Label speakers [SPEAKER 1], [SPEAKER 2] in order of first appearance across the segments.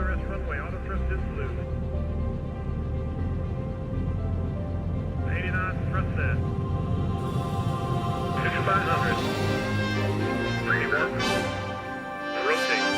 [SPEAKER 1] SRS runway, auto thrust is blue. 80 knots, thrust set. 5500. 31. Rotate.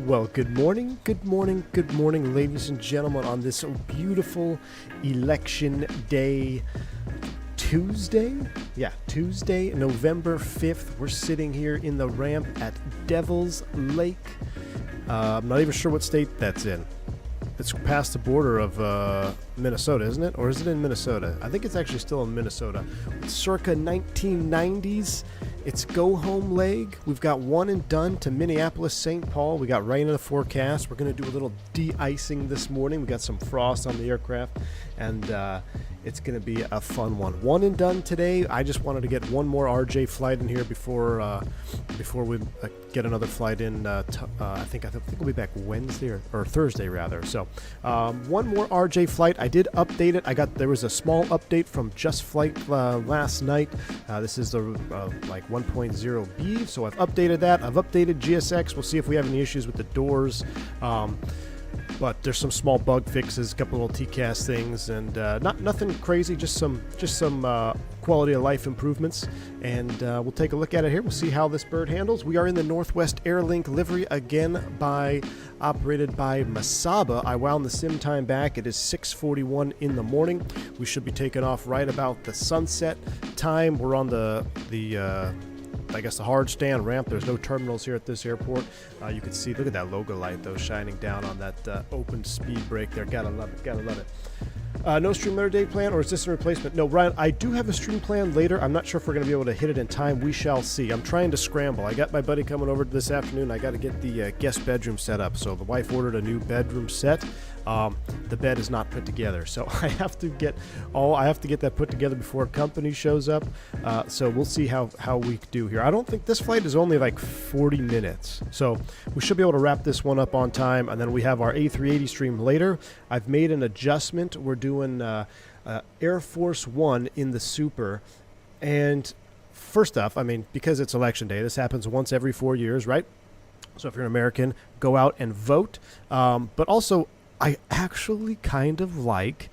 [SPEAKER 2] Well, good morning, ladies and gentlemen, on this beautiful election day, Tuesday? Yeah, Tuesday, November 5th. We're sitting here in the ramp at Devil's Lake. I'm not even sure what state that's in. It's past the border of Minnesota, isn't it? Or is it in Minnesota? I think it's actually still in Minnesota. It's circa 1990s. It's go-home leg. We've got one and done to Minneapolis, St. Paul. We got rain in the forecast. We're going to do a little de-icing this morning. We got some frost on the aircraft, and it's going to be a fun one. One and done today. I just wanted to get one more RJ flight in here before we get another flight in. I think we'll be back Wednesday or Thursday rather. So one more RJ flight. I did update it. There was a small update from JustFlight last night. This is the like 1.0B, so I've updated that. I've updated GSX. We'll see if we have any issues with the doors. But there's some small bug fixes, a couple little TCAS things, and nothing crazy, just some quality of life improvements. And we'll take a look at it here. We'll see how this bird handles. We are in the Northwest Airlink livery again, operated by Masaba. I wound the sim time back. It is 6:41 in the morning. We should be taking off right about the sunset time. We're on the I guess the hard stand ramp. There's no terminals here at this airport. You can see, look at that logo light though, shining down on that open speed brake there. Gotta love it. No stream later day plan, or is this a replacement? No, Ryan, I do have a stream plan later. I'm not sure if we're going to be able to hit it in time. We shall see. I'm trying to scramble. I got my buddy coming over this afternoon. I got to get the guest bedroom set up. So the wife ordered a new bedroom set. the bed is not put together. So I have to get that put together before company shows up. So we'll see how we do here. I don't think this flight is only like 40 minutes. So we should be able to wrap this one up on time. And then we have our A380 stream later. I've made an adjustment. We're doing Air Force One in the Super. And first off, I mean, because it's election day, this happens once every 4 years, right? So if you're an American, go out and vote. But also, I actually kind of like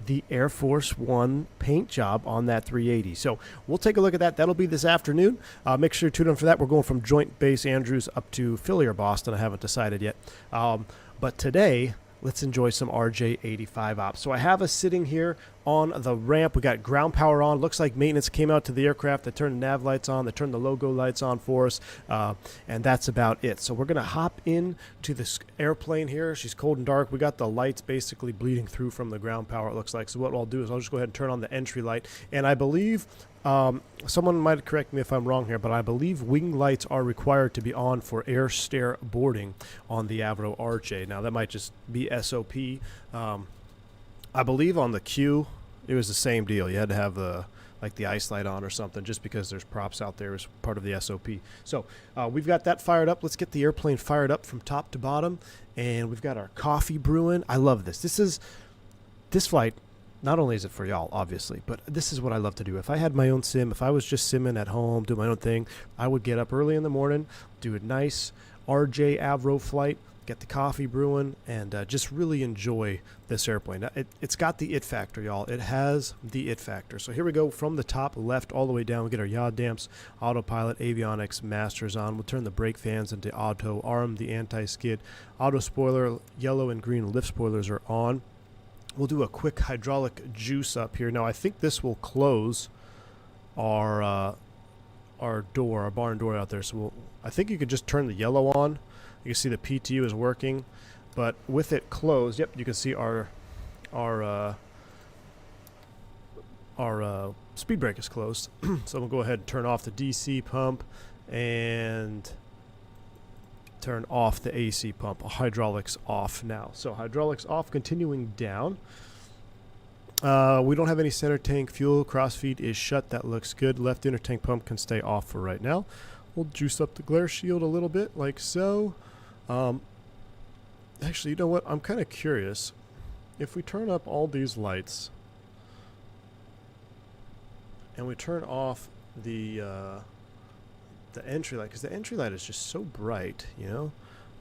[SPEAKER 2] the Air Force One paint job on that 380. So we'll take a look at that. That'll be this afternoon. Make sure to tune in for that. We're going from Joint Base Andrews up to Philly or Boston. I haven't decided yet. But today, let's enjoy some RJ85 ops. So I have us sitting here on the ramp. We got ground power on. Looks like maintenance came out to the aircraft. They turned the nav lights on. They turned the logo lights on for us. And that's about it. So we're going to hop in to this airplane here. She's cold and dark. We got the lights basically bleeding through from the ground power, it looks like. So what I'll do is I'll just go ahead and turn on the entry light. And I believe someone might correct me if I'm wrong here, but I believe wing lights are required to be on for air stair boarding on the Avro RJ. Now that might just be SOP. I believe on the Q it was the same deal. You had to have like the ice light on or something, just because there's props out there as part of the SOP. So we've got that fired up. Let's get the airplane fired up from top to bottom, and we've got our coffee brewing. I love this. This flight. Not only is it for y'all, obviously, but this is what I love to do. If I had my own sim, if I was just simming at home, doing my own thing, I would get up early in the morning, do a nice RJ Avro flight, get the coffee brewing, and just really enjoy this airplane. It's got the it factor, y'all. It has the it factor. So here we go from the top left all the way down. We get our yaw damps, autopilot, avionics, masters on. We'll turn the brake fans into auto, arm the anti-skid, auto spoiler, yellow and green lift spoilers are on. We'll do a quick hydraulic juice up here. Now, I think this will close our door, our barn door out there. So I think you could just turn the yellow on. You can see the PTU is working, but with it closed, yep, you can see our speed brake is closed. So we'll go ahead and turn off the DC pump and turn off the AC pump. Hydraulics off now. So hydraulics off, continuing down. We don't have any center tank fuel. Crossfeed is shut. That looks good. Left inner tank pump can stay off for right now. We'll juice up the glare shield a little bit, like so. Actually, you know what? I'm kind of curious. If we turn up all these lights and we turn off the entry light, because the entry light is just so bright, you know.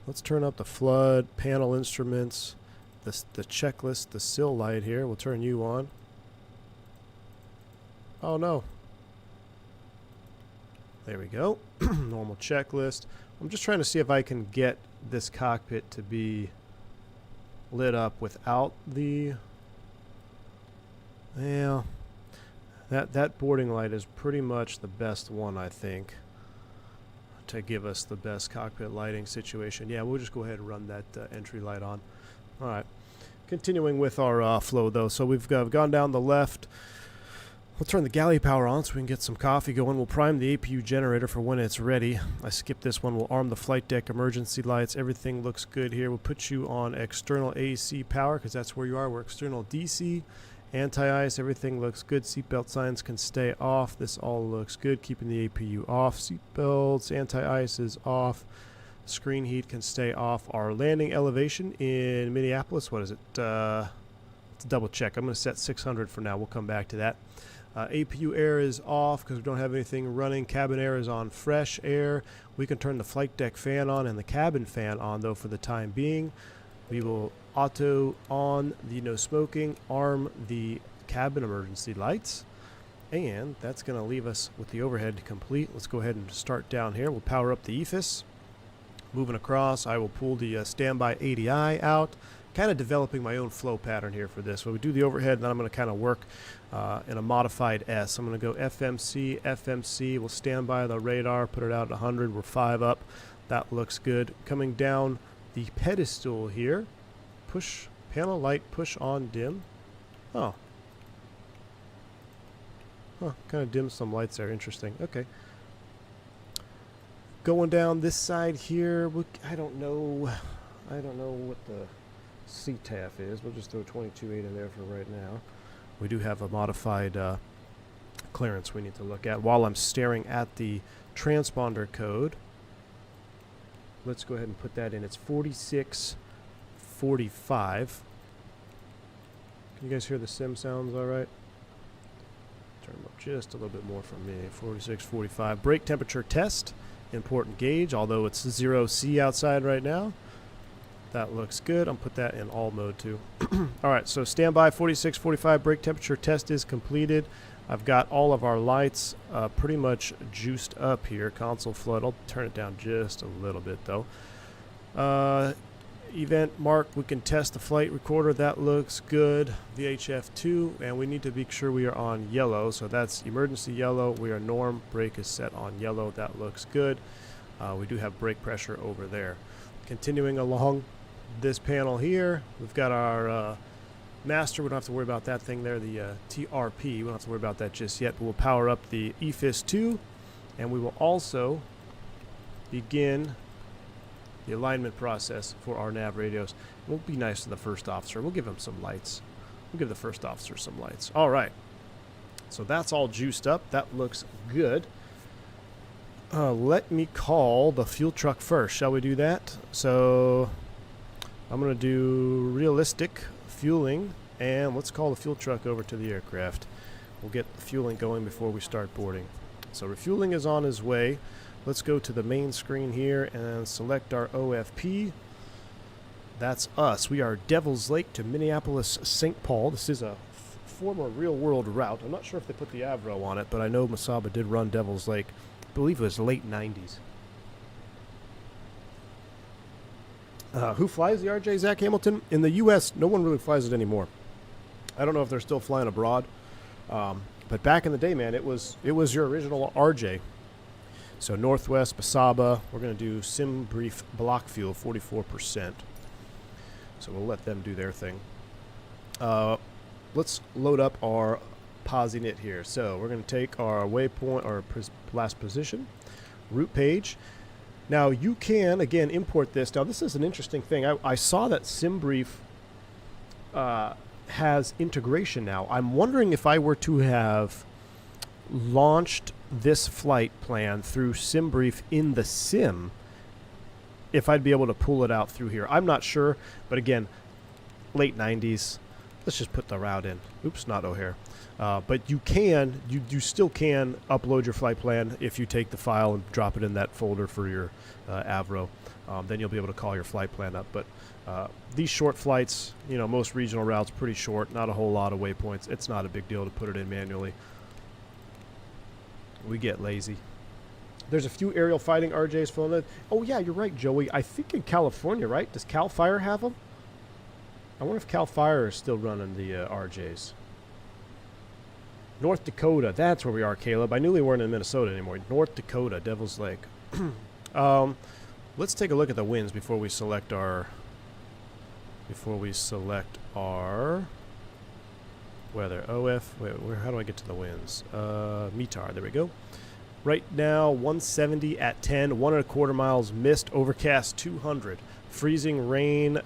[SPEAKER 2] Let's turn up the flood, panel instruments, the checklist, the sill light here. We'll turn you on. Oh no. There we go. Normal checklist. I'm just trying to see if I can get this cockpit to be lit up without the... Yeah. That boarding light is pretty much the best one, I think, to give us the best cockpit lighting situation. Yeah, we'll just go ahead and run that entry light on. All right. Continuing with our flow, though. So we've gone down the left. We'll turn the galley power on so we can get some coffee going. We'll prime the APU generator for when it's ready. I skipped this one. We'll arm the flight deck emergency lights. Everything looks good here. We'll put you on external AC power because that's where you are. We're external DC. Anti-ice, everything looks good. Seatbelt signs can stay off. This all looks good. Keeping the APU off. Seatbelts, anti-ice is off. Screen heat can stay off. Our landing elevation in Minneapolis, what is it? Let's double check. I'm going to set 600 for now. We'll come back to that. APU air is off because we don't have anything running. Cabin air is on fresh air. We can turn the flight deck fan on and the cabin fan on, though, for the time being. We will auto on the no smoking, arm the cabin emergency lights, and that's going to leave us with the overhead complete. Let's go ahead and start down here. We'll power up the EFIS. Moving across, I will pull the standby ADI out. Kind of developing my own flow pattern here for this. So we do the overhead, and then I'm going to kind of work in a modified S. I'm going to go FMC, FMC. We'll stand by the radar, put it out at 100. We're 5 up. That looks good. Coming down the pedestal here. Push, panel light, push on dim. Oh. Huh, kind of dim some lights there. Interesting. Okay. Going down this side here. I don't know what the CTAF is. We'll just throw 22.8 in there for right now. We do have a modified clearance we need to look at. While I'm staring at the transponder code, let's go ahead and put that in. It's 4645. Can you guys hear the sim sounds all right? Turn them up just a little bit more for me. 4645. Brake temperature test. Important gauge, although it's 0C outside right now. That looks good. I'll put that in all mode too. All right, so standby 4645. Brake temperature test is completed. I've got all of our lights pretty much juiced up here. Console flood. I'll turn it down just a little bit though. Event mark. We can test the flight recorder. That looks good. VHF2, and we need to be sure we are on yellow. So that's emergency yellow. We are norm. Brake is set on yellow. That looks good. We do have brake pressure over there. Continuing along this panel here, we've got our master. We don't have to worry about that thing there, the TRP. We don't have to worry about that just yet, but we'll power up the EFIS2, and we will also begin the alignment process for our nav radios. We'll be nice to the first officer. We'll give him some lights. We'll give the first officer some lights. All right. So that's all juiced up. That looks good. Let me call the fuel truck first. Shall we do that? So I'm going to do realistic fueling, and let's call the fuel truck over to the aircraft. We'll get the fueling going before we start boarding. So refueling is on his way. Let's go to the main screen here and select our OFP. That's us. We are Devil's Lake to Minneapolis, St. Paul. This is a former real-world route. I'm not sure if they put the Avro on it, but I know Masaba did run Devil's Lake. I believe it was late 90s. Who flies the RJ, Zach Hamilton? In the U.S., no one really flies it anymore. I don't know if they're still flying abroad. But back in the day, man, it was your original RJ. So Northwest, Basaba, we're going to do sim brief block fuel, 44%. So we'll let them do their thing. Let's load up our PosiNet here. So we're going to take our waypoint, our last position, route page. Now you can, again, import this. Now this is an interesting thing. I saw that SimBrief has integration now. I'm wondering if I were to have launched this flight plan through SimBrief in the sim, if I'd be able to pull it out through here. I'm not sure, but again, late 90s. Let's just put the route in. Oops, not O'Hare. But you still can upload your flight plan if you take the file and drop it in that folder for your Avro. Then you'll be able to call your flight plan up. But these short flights, you know, most regional routes pretty short, not a whole lot of waypoints. It's not a big deal to put it in manually. We get lazy. There's a few aerial fighting RJs flown in. Oh yeah, you're right, Joey. I think in California, right? Does Cal Fire have them? I wonder if Cal Fire is still running the RJs. North Dakota, that's where we are, Caleb. I knew we weren't in Minnesota anymore. North Dakota, Devil's Lake. Let's take a look at the winds before we select our weather. OF, wait, how do I get to the winds? METAR, there we go. Right now, 170 at 10, 1.25 miles, mist, overcast 200. Freezing rain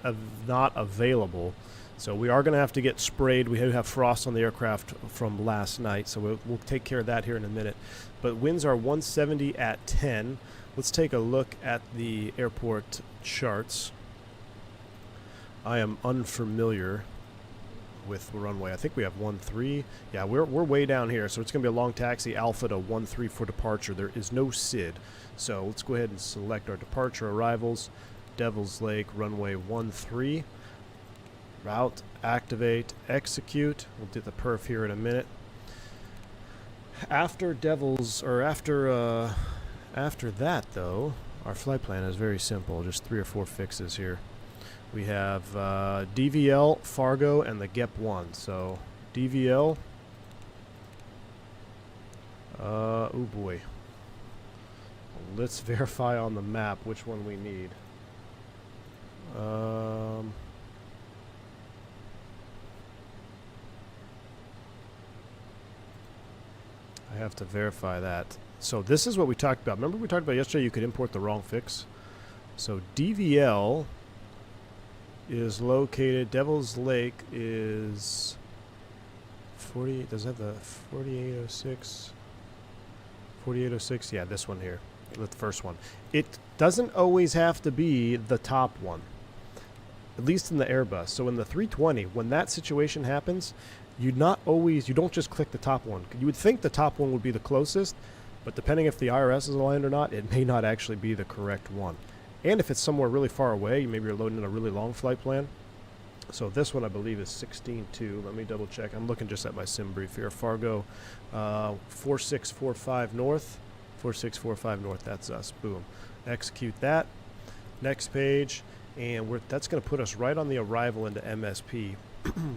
[SPEAKER 2] not available. So we are going to have to get sprayed. We do have frost on the aircraft from last night, so we'll take care of that here in a minute. But winds are 170 at 10. Let's take a look at the airport charts. I am unfamiliar with runway. I think we have 13. Yeah, we're way down here, so it's going to be a long taxi, Alpha to 13 for departure. There is no SID. So let's go ahead and select our departure arrivals. Devil's Lake, runway 13. Route, activate, execute. We'll do the perf here in a minute. After that, though, our flight plan is very simple. Just 3 or 4 fixes here. We have DVL, Fargo, and the GEP1. So DVL. Oh boy. Let's verify on the map which one we need. I have to verify that. So this is what we talked about. Remember we talked about yesterday you could import the wrong fix? So DVL is located. Devil's Lake is 40. Does that have the 4806? 4806. Yeah, this one here, the first one. It doesn't always have to be the top one, at least in the Airbus. So in the 320, when that situation happens, you don't just click the top one. You would think the top one would be the closest, but depending if the IRS is aligned or not, it may not actually be the correct one. And if it's somewhere really far away, maybe you're loading in a really long flight plan. So this one I believe is 16.2. Let me double check. I'm looking just at my sim brief here. Fargo 4645 north. 4645 north, that's us. Boom. Execute that. Next page. And that's going to put us right on the arrival into MSP.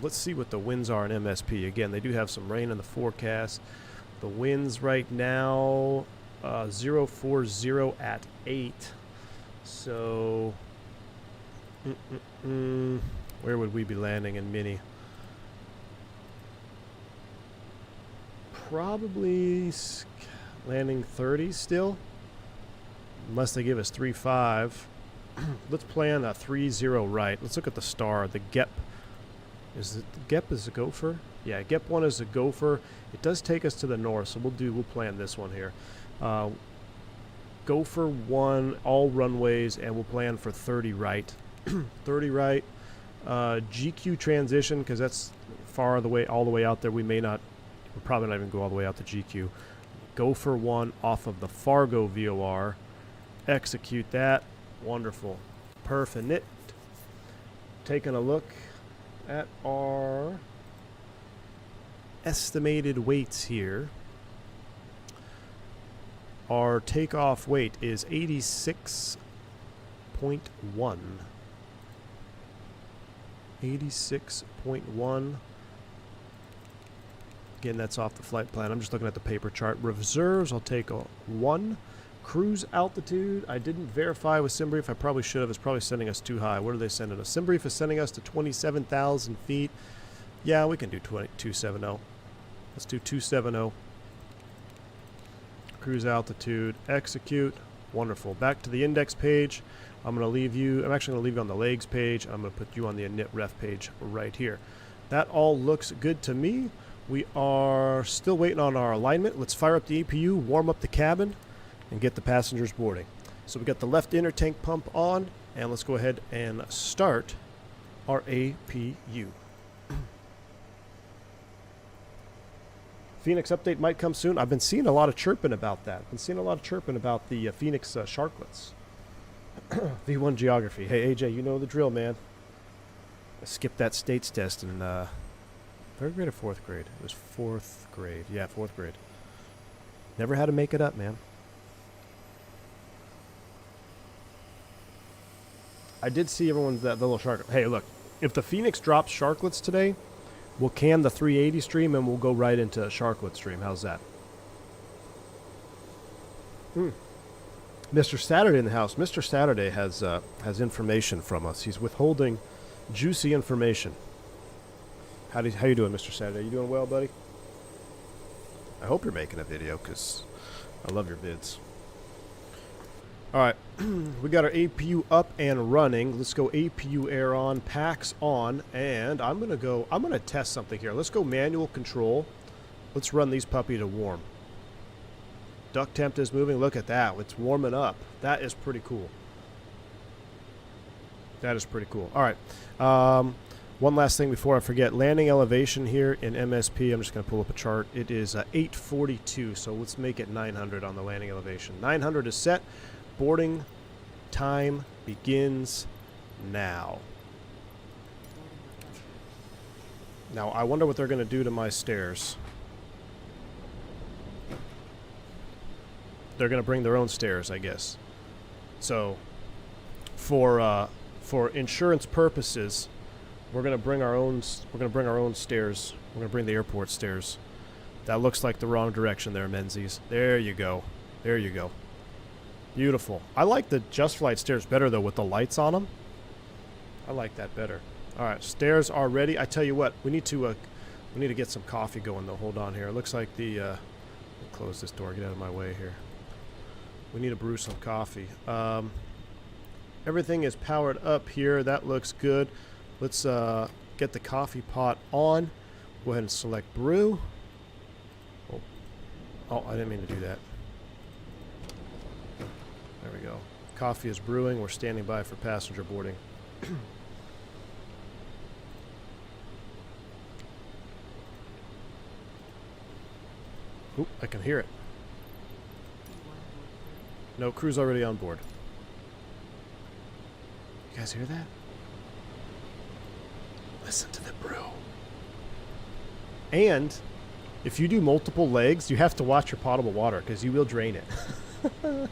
[SPEAKER 2] Let's see what the winds are in MSP. Again, they do have some rain in the forecast. The winds right now, 040 at 8. So, where would we be landing in Mini? Probably landing 30 still, unless they give us 3.5. Let's plan a 3.0 right. Let's look at the star. The GEP. GEP is a gopher? Yeah, GEP 1 is a gopher. It does take us to the north, so we'll plan this one here. Gopher 1, all runways, and we'll plan for 30 right. 30 right. GQ transition, because that's far all the way out there. We'll probably not even go all the way out to GQ. Gopher 1 off of the Fargo VOR. Execute that. Wonderful. Perfect. Taking a look at our estimated weights here. Our takeoff weight is 86.1. 86.1. Again, that's off the flight plan. I'm just looking at the paper chart. Reserves, I'll take a 1. Cruise altitude, I didn't verify with SimBrief. I probably should have. It's probably sending us too high. What are they sending us? SimBrief is sending us to 27,000 feet. Yeah, we can do 270. Let's do 270. Cruise altitude, execute. Wonderful. Back to the index page. I'm actually going to leave you on the legs page. I'm going to put you on the init ref page right here. That all looks good to me. We are still waiting on our alignment. Let's fire up the APU, warm up the cabin, and get the passengers boarding. So we got the left inner tank pump on, and let's go ahead and start our APU. Fenix update might come soon. I've been seeing a lot of chirping about that. I've been seeing a lot of chirping about the Fenix sharklets. V1 geography. Hey, AJ, you know the drill, man. I skipped that states test in 3rd grade or 4th grade? It was 4th grade. Yeah, 4th grade. Never had to make it up, man. I did see everyone's that little shark. Hey, look, if the Fenix drops sharklets today, we'll can the 380 stream and we'll go right into sharklet stream. How's that? Mr. Saturday in the house. Mr. Saturday has information from us. He's withholding juicy information. How you doing, Mr. Saturday? You doing well, buddy? I hope you're making a video because I love your vids. All right, we got our APU up and running. Let's go APU air on, packs on, and I'm gonna test something here. Let's go manual control. Let's run these puppy to warm. Duct temp is moving. Look at that. It's warming up. That is pretty cool. That is pretty cool. All right. One last thing before I forget. Landing elevation here in MSP. I'm just going to pull up a chart. It is 842, so let's make it 900 on the landing elevation. 900 is set. Boarding time begins now. Now, I wonder what they're going to do to my stairs. They're going to bring their own stairs, I guess. So, for insurance purposes, we're going to bring our own. We're going to bring our own stairs. We're going to bring the airport stairs. That looks like the wrong direction there, Menzies. There you go. There you go. Beautiful. I like the JustFlight stairs better though with the lights on them. I like that better. All right, stairs are ready. I tell you what, we need to get some coffee going though. Hold on here. It looks like the. Let me close this door. Get out of my way here. We need to brew some coffee. Everything is powered up here. That looks good. Let's get the coffee pot on. Go ahead and select brew. Oh, I didn't mean to do that. There we go. Coffee is brewing. We're standing by for passenger boarding. Oop, I can hear it. No, crew's already on board. You guys hear that? Listen to the brew. And if you do multiple legs, you have to watch your potable water because you will drain it.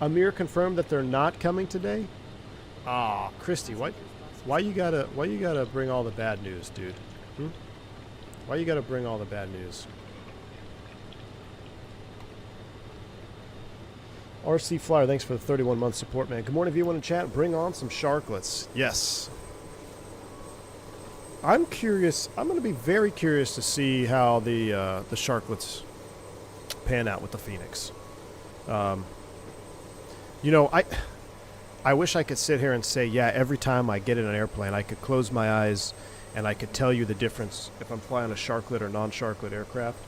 [SPEAKER 2] Amir confirmed that they're not coming today. Ah, Christy, why you gotta bring all the bad news, dude? Why you gotta bring all the bad news? RC Flyer, thanks for the 31-month support, man. Good morning, if you want to chat, bring on some sharklets. Yes. I'm curious. I'm going to be very curious to see how the sharklets pan out with the Fenix. You know, I wish I could sit here and say, yeah, every time I get in an airplane, I could close my eyes and I could tell you the difference if I'm flying a sharklet or non-sharklet aircraft.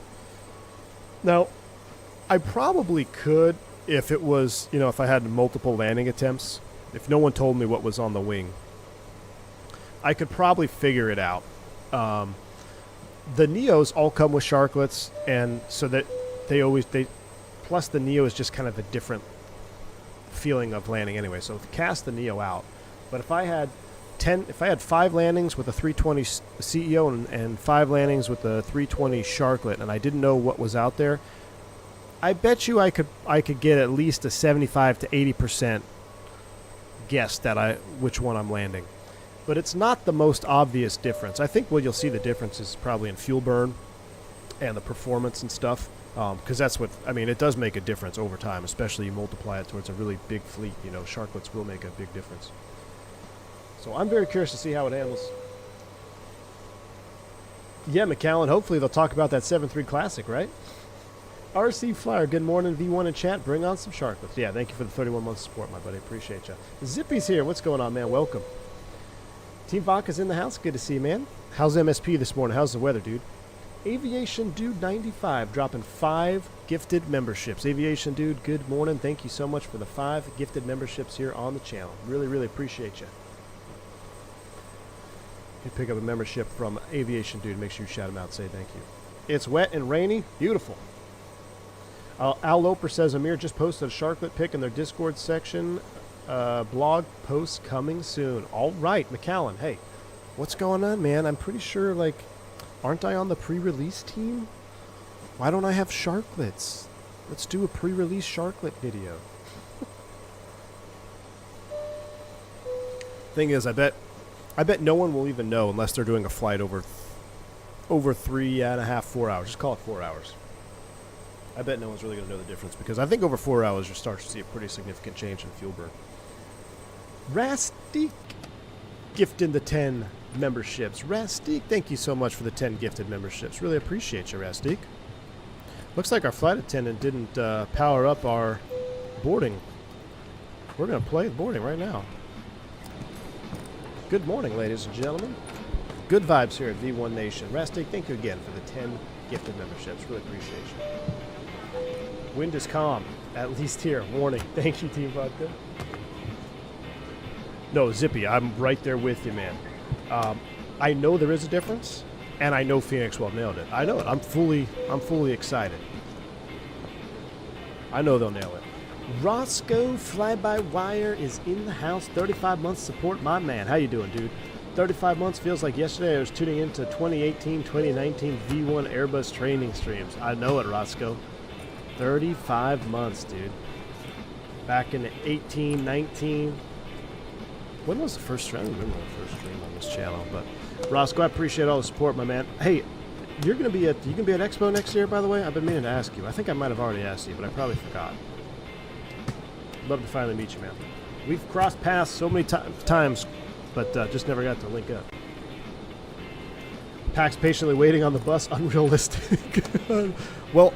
[SPEAKER 2] Now, I probably could if it was, you know, if I had multiple landing attempts, if no one told me what was on the wing, I could probably figure it out. The Neos all come with sharklets, and so that they plus the Neo is just kind of a different feeling of landing anyway. So cast the Neo out. But if I had 5 landings with a 320 CEO and 5 landings with a 320 sharklet, and I didn't know what was out there, I bet you I could get at least a 75 to 80% guess that which one I'm landing. But it's not the most obvious difference. I think what you'll see the difference is probably in fuel burn and the performance and stuff, because that's what, I mean, it does make a difference over time, especially you multiply it towards a really big fleet. You know, sharklets will make a big difference. So I'm very curious to see how it handles. Yeah, McAllen, hopefully they'll talk about that 7.3 Classic, right? RC Flyer, good morning. V1 in chat, bring on some sharklets. Yeah, thank you for the 31-month support, my buddy. Appreciate you. Zippy's here. What's going on, man? Welcome. Team Vodka's in the house. Good to see you, man. How's MSP this morning? How's the weather, dude? Aviation Dude 95 dropping 5 gifted memberships. Aviation Dude, good morning. Thank you so much for the 5 gifted memberships here on the channel. Really, really appreciate you. You pick up a membership from Aviation Dude. Make sure you shout him out. Say thank you. It's wet and rainy. Beautiful. Al Loper says Amir just posted a sharklet pic in their Discord section. Blog post coming soon. All right, McAllen. Hey, what's going on, man? I'm pretty sure, like, aren't I on the pre-release team? Why don't I have sharklets? Let's do a pre-release sharklet video. Thing is, I bet no one will even know unless they're doing a flight over 3.5, 4 hours. Just call it 4 hours. I bet no one's really going to know the difference because I think over 4 hours you start to see a pretty significant change in fuel burn. Rastik gifted the 10 memberships. Rastik, thank you so much for the 10 gifted memberships. Really appreciate you, Rastik. Looks like our flight attendant didn't power up our boarding. We're going to play the boarding right now. Good morning, ladies and gentlemen. Good vibes here at V1 Nation. Rastik, thank you again for the 10 gifted memberships. Really appreciate you. Wind is calm, at least here. Warning. Thank you, Team Vodka. No, Zippy, I'm right there with you, man. I know there is a difference, and I know Phoenix well nailed it. I know it. I'm fully excited. I know they'll nail it. Roscoe Fly-by-Wire is in the house. 35 months support, my man. How you doing, dude? 35 months feels like yesterday. I was tuning into 2018, 2019 V1 Airbus training streams. I know it, Roscoe. 35 months, dude. Back in 18, 19. When was the first stream? I don't remember the first stream on this channel, but Roscoe, I appreciate all the support, my man. Hey, you can be at Expo next year, by the way. I've been meaning to ask you. I think I might have already asked you, but I probably forgot. Love to finally meet you, man. We've crossed paths so many times, but just never got to link up. Pax patiently waiting on the bus. Unrealistic. Well,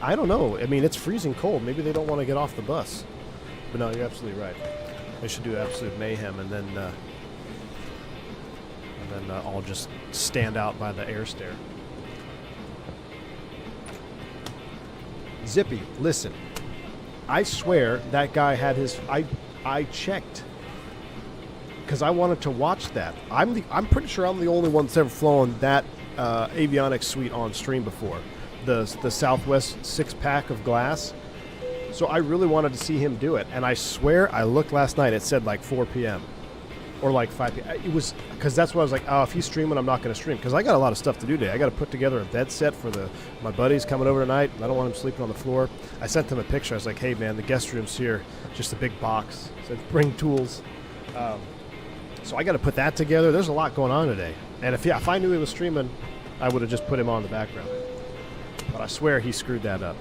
[SPEAKER 2] I don't know. I mean, it's freezing cold. Maybe they don't want to get off the bus. But no, you're absolutely right. They should do absolute mayhem, and then I'll just stand out by the air stair. Zippy, listen. I swear that guy had his. I checked because I wanted to watch that. I'm pretty sure I'm the only one that's ever flown that avionics suite on stream before. The Southwest 6-pack of glass. So I really wanted to see him do it, and I swear I looked last night. It said like 4 p.m. or like 5 p.m. It was because that's what I was like. Oh, if he's streaming, I'm not going to stream because I got a lot of stuff to do today. I got to put together a bed set for my buddies coming over tonight. I don't want him sleeping on the floor. I sent them a picture. I was like, hey man, the guest room's here, just a big box. Said bring tools. So I got to put that together. There's a lot going on today, and if I knew he was streaming, I would have just put him on the background. But I swear he screwed that up.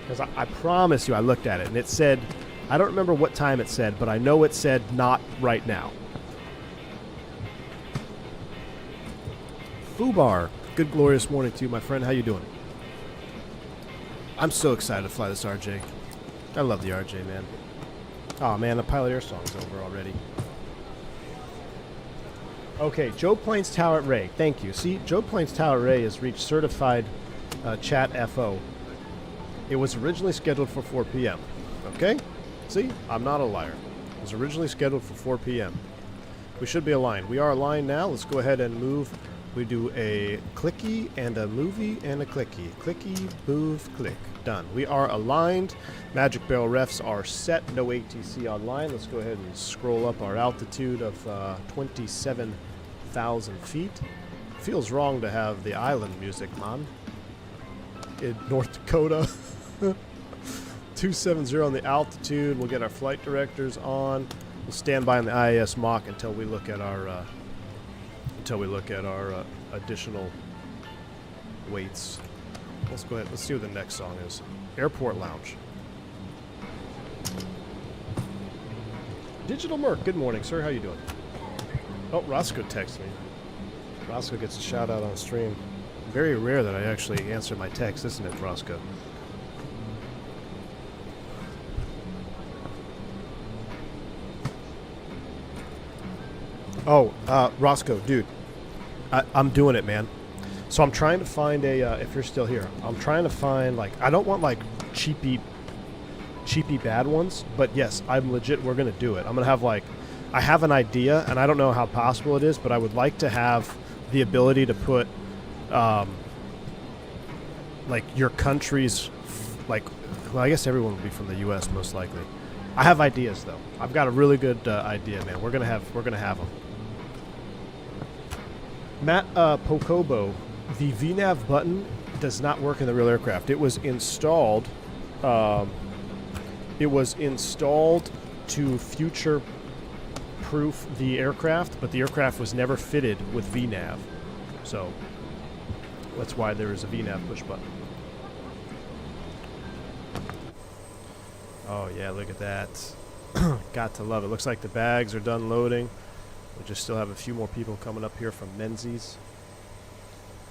[SPEAKER 2] Because I promise you, I looked at it, and it said, I don't remember what time it said, but I know it said not right now. Fubar, good glorious morning to you, my friend. How you doing? I'm so excited to fly this RJ. I love the RJ, man. Oh man, the Pilot Air song's over already. Okay, Joe Plains Tower Ray. Thank you. See, Joe Plains Tower Ray has reached certified chat FO. It was originally scheduled for 4 p.m. Okay? See? I'm not a liar. It was originally scheduled for 4 p.m. We should be aligned. We are aligned now. Let's go ahead and move. We do a clicky and a movie and a clicky. Clicky, move, click. Done. We are aligned. Magic Barrel refs are set. No ATC online. Let's go ahead and scroll up our altitude of 27,000 feet. Feels wrong to have the island music, man. In North Dakota. 270 on the altitude. We'll get our flight directors on. We'll stand by on the IAS mock until we look at our additional weights. Let's go ahead. Let's see what the next song is. Airport Lounge. Digital Merc. Good morning, sir. How you doing? Oh, Roscoe texted me. Roscoe gets a shout out on stream. Very rare that I actually answer my text, isn't it, Roscoe? Oh, Roscoe, dude, I'm doing it, man. So I'm trying to find a, if you're still here, I'm trying to find, like, I don't want, like, cheapy bad ones, but yes, I'm legit, we're going to do it. I'm going to have, like, I have an idea, and I don't know how possible it is, but I would like to have the ability to put, like, your country's, like, well, I guess everyone would be from the U.S. most likely. I have ideas, though. I've got a really good idea, man. We're gonna have them. Matt Pocobo, the VNAV button does not work in the real aircraft. It was installed. It was installed to future-proof the aircraft, but the aircraft was never fitted with VNAV. So that's why there is a VNAV push button. Oh yeah, look at that. Got to love it. Looks like the bags are done loading. We just still have a few more people coming up here from Menzies.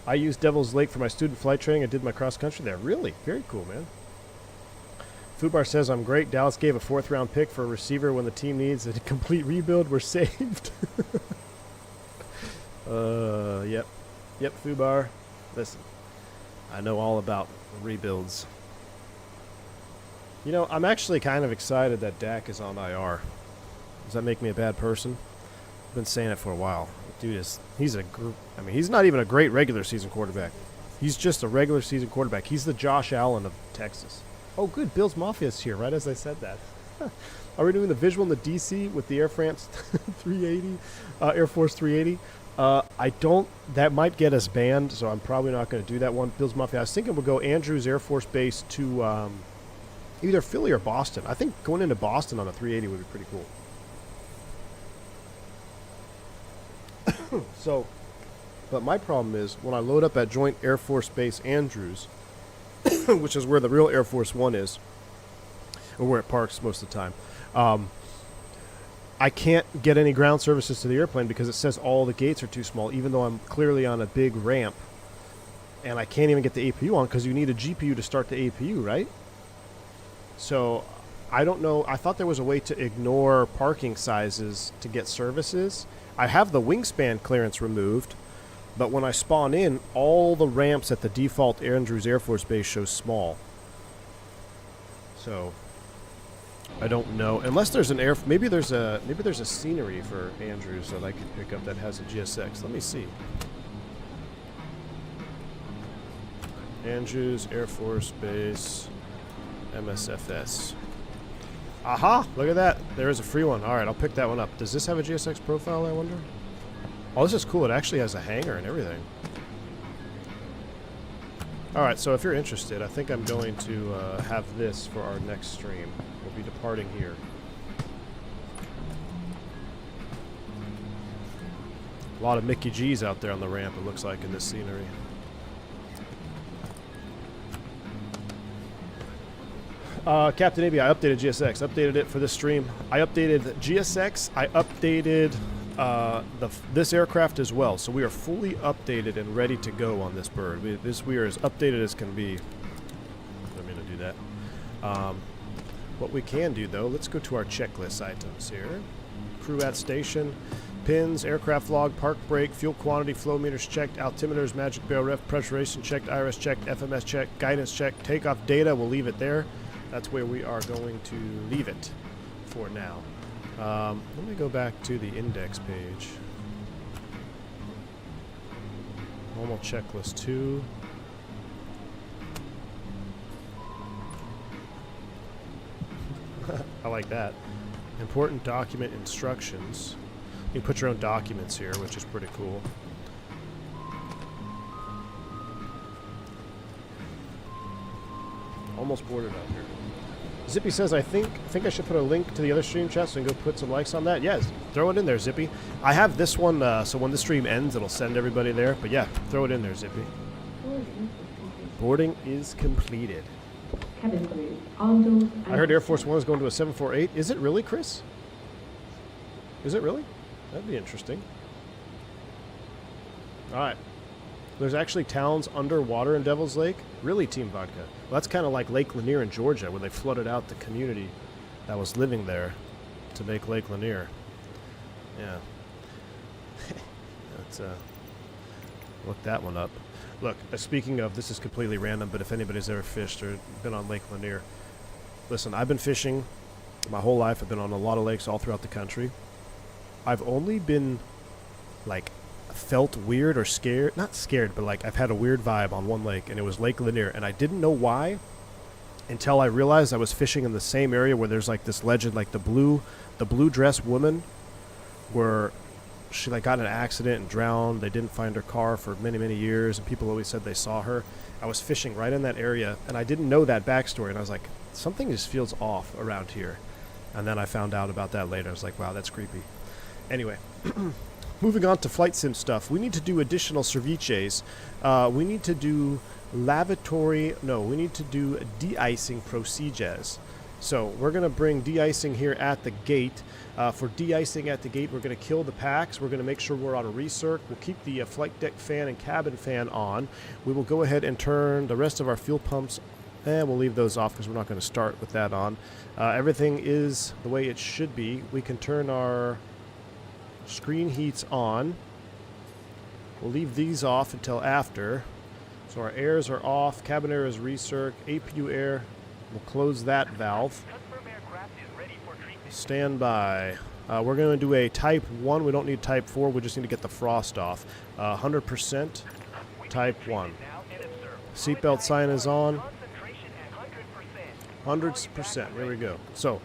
[SPEAKER 2] I used Devil's Lake for my student flight training. I did my cross country there. Really? Very cool, man. Foodbar says I'm great. Dallas gave a 4th round pick for a receiver when the team needs a complete rebuild. We're saved. Yep. Yep, Foodbar. Listen, I know all about rebuilds. You know, I'm actually kind of excited that Dak is on IR. Does that make me a bad person? I've been saying it for a while. Dude he's not even a great regular season quarterback. He's just a regular season quarterback. He's the Josh Allen of Texas. Oh, good. Bill's Mafia's here, right as I said that. Are we doing the visual in the DC with the Air France 380, Air Force 380? That might get us banned, so I'm probably not going to do that one. Bill's Mafia. I was thinking we'll go Andrews Air Force Base to either Philly or Boston. I think going into Boston on a 380 would be pretty cool. So, but my problem is when I load up at Joint Air Force Base Andrews, which is where the real Air Force One is, or where it parks most of the time, I can't get any ground services to the airplane because it says all the gates are too small, even though I'm clearly on a big ramp, and I can't even get the APU on because you need a GPU to start the APU, right? So I don't know. I thought there was a way to ignore parking sizes to get services. I have the wingspan clearance removed, but when I spawn in, all the ramps at the default Andrews Air Force Base show small. So I don't know. Unless there's an maybe there's a scenery for Andrews that I can pick up that has a GSX. Let me see. Andrews Air Force Base MSFS. Aha! Look at that. There is a free one. Alright, I'll pick that one up. Does this have a GSX profile, I wonder? Oh, this is cool. It actually has a hangar and everything. Alright, so if you're interested, I think I'm going to have this for our next stream. We'll be departing here. A lot of Mickey G's out there on the ramp, it looks like, in this scenery. Captain AB, I updated GSX. Updated it for this stream. I updated GSX. I updated this aircraft as well. So we are fully updated and ready to go on this bird. We are as updated as can be. I'm going to do that. What we can do, though, let's go to our checklist items here. Crew at station. Pins, aircraft log, park brake, fuel quantity, flow meters checked, altimeters, magic barrel ref, pressurization checked, IRS checked, FMS checked, guidance checked, takeoff data, we'll leave it there. That's where we are going to leave it for now. Let me go back to the index page. Normal checklist 2. I like that. Important document instructions. You can put your own documents here, which is pretty cool. Almost boarded out here. Zippy says, I think I should put a link to the other stream chat so I can go put some likes on that. Yes, throw it in there, Zippy. I have this one, so when the stream ends, it'll send everybody there. But yeah, throw it in there, Zippy. Boarding is completed.
[SPEAKER 3] Cabin crew.
[SPEAKER 2] I heard Air Force One is going to a 748. Is it really, Chris? Is it really? That'd be interesting. All right. There's actually towns underwater in Devil's Lake. Really, Team Vodka? Well, that's kind of like Lake Lanier in Georgia, where they flooded out the community that was living there to make Lake Lanier. Yeah. Let's look that one up. Look, speaking of, this is completely random, but if anybody's ever fished or been on Lake Lanier, listen, I've been fishing my whole life. I've been on a lot of lakes all throughout the country. I've only been, like, felt weird or scared, not scared, but like I've had a weird vibe on one lake, and it was Lake Lanier, and I didn't know why until I realized I was fishing in the same area where there's like this legend, like the blue dress woman, where she like got in an accident and drowned. They didn't find her car for many years, and people always said they saw her. I was fishing right in that area, and I didn't know that backstory, and I was like, something just feels off around here. And then I found out about that later. I was like, wow, that's creepy. Anyway. Moving on to flight sim stuff, we need to do additional ceviches. We need to do we need to do de-icing procedures. So we're going to bring de-icing here at the gate. For de-icing at the gate, we're going to kill the packs. We're going to make sure we're on a recirc. We'll keep the flight deck fan and cabin fan on. We will go ahead and turn the rest of our fuel pumps, and we'll leave those off because we're not going to start with that on. Everything is the way it should be. We can turn our screen heats on. We'll leave these off until after. So our airs are off, cabin air is recirc, APU air, we'll close that valve. Stand by. We're going to do a type 1, we don't need type 4, we just need to get the frost off. 100% type 1. Seatbelt sign is on. 100%, there we go. So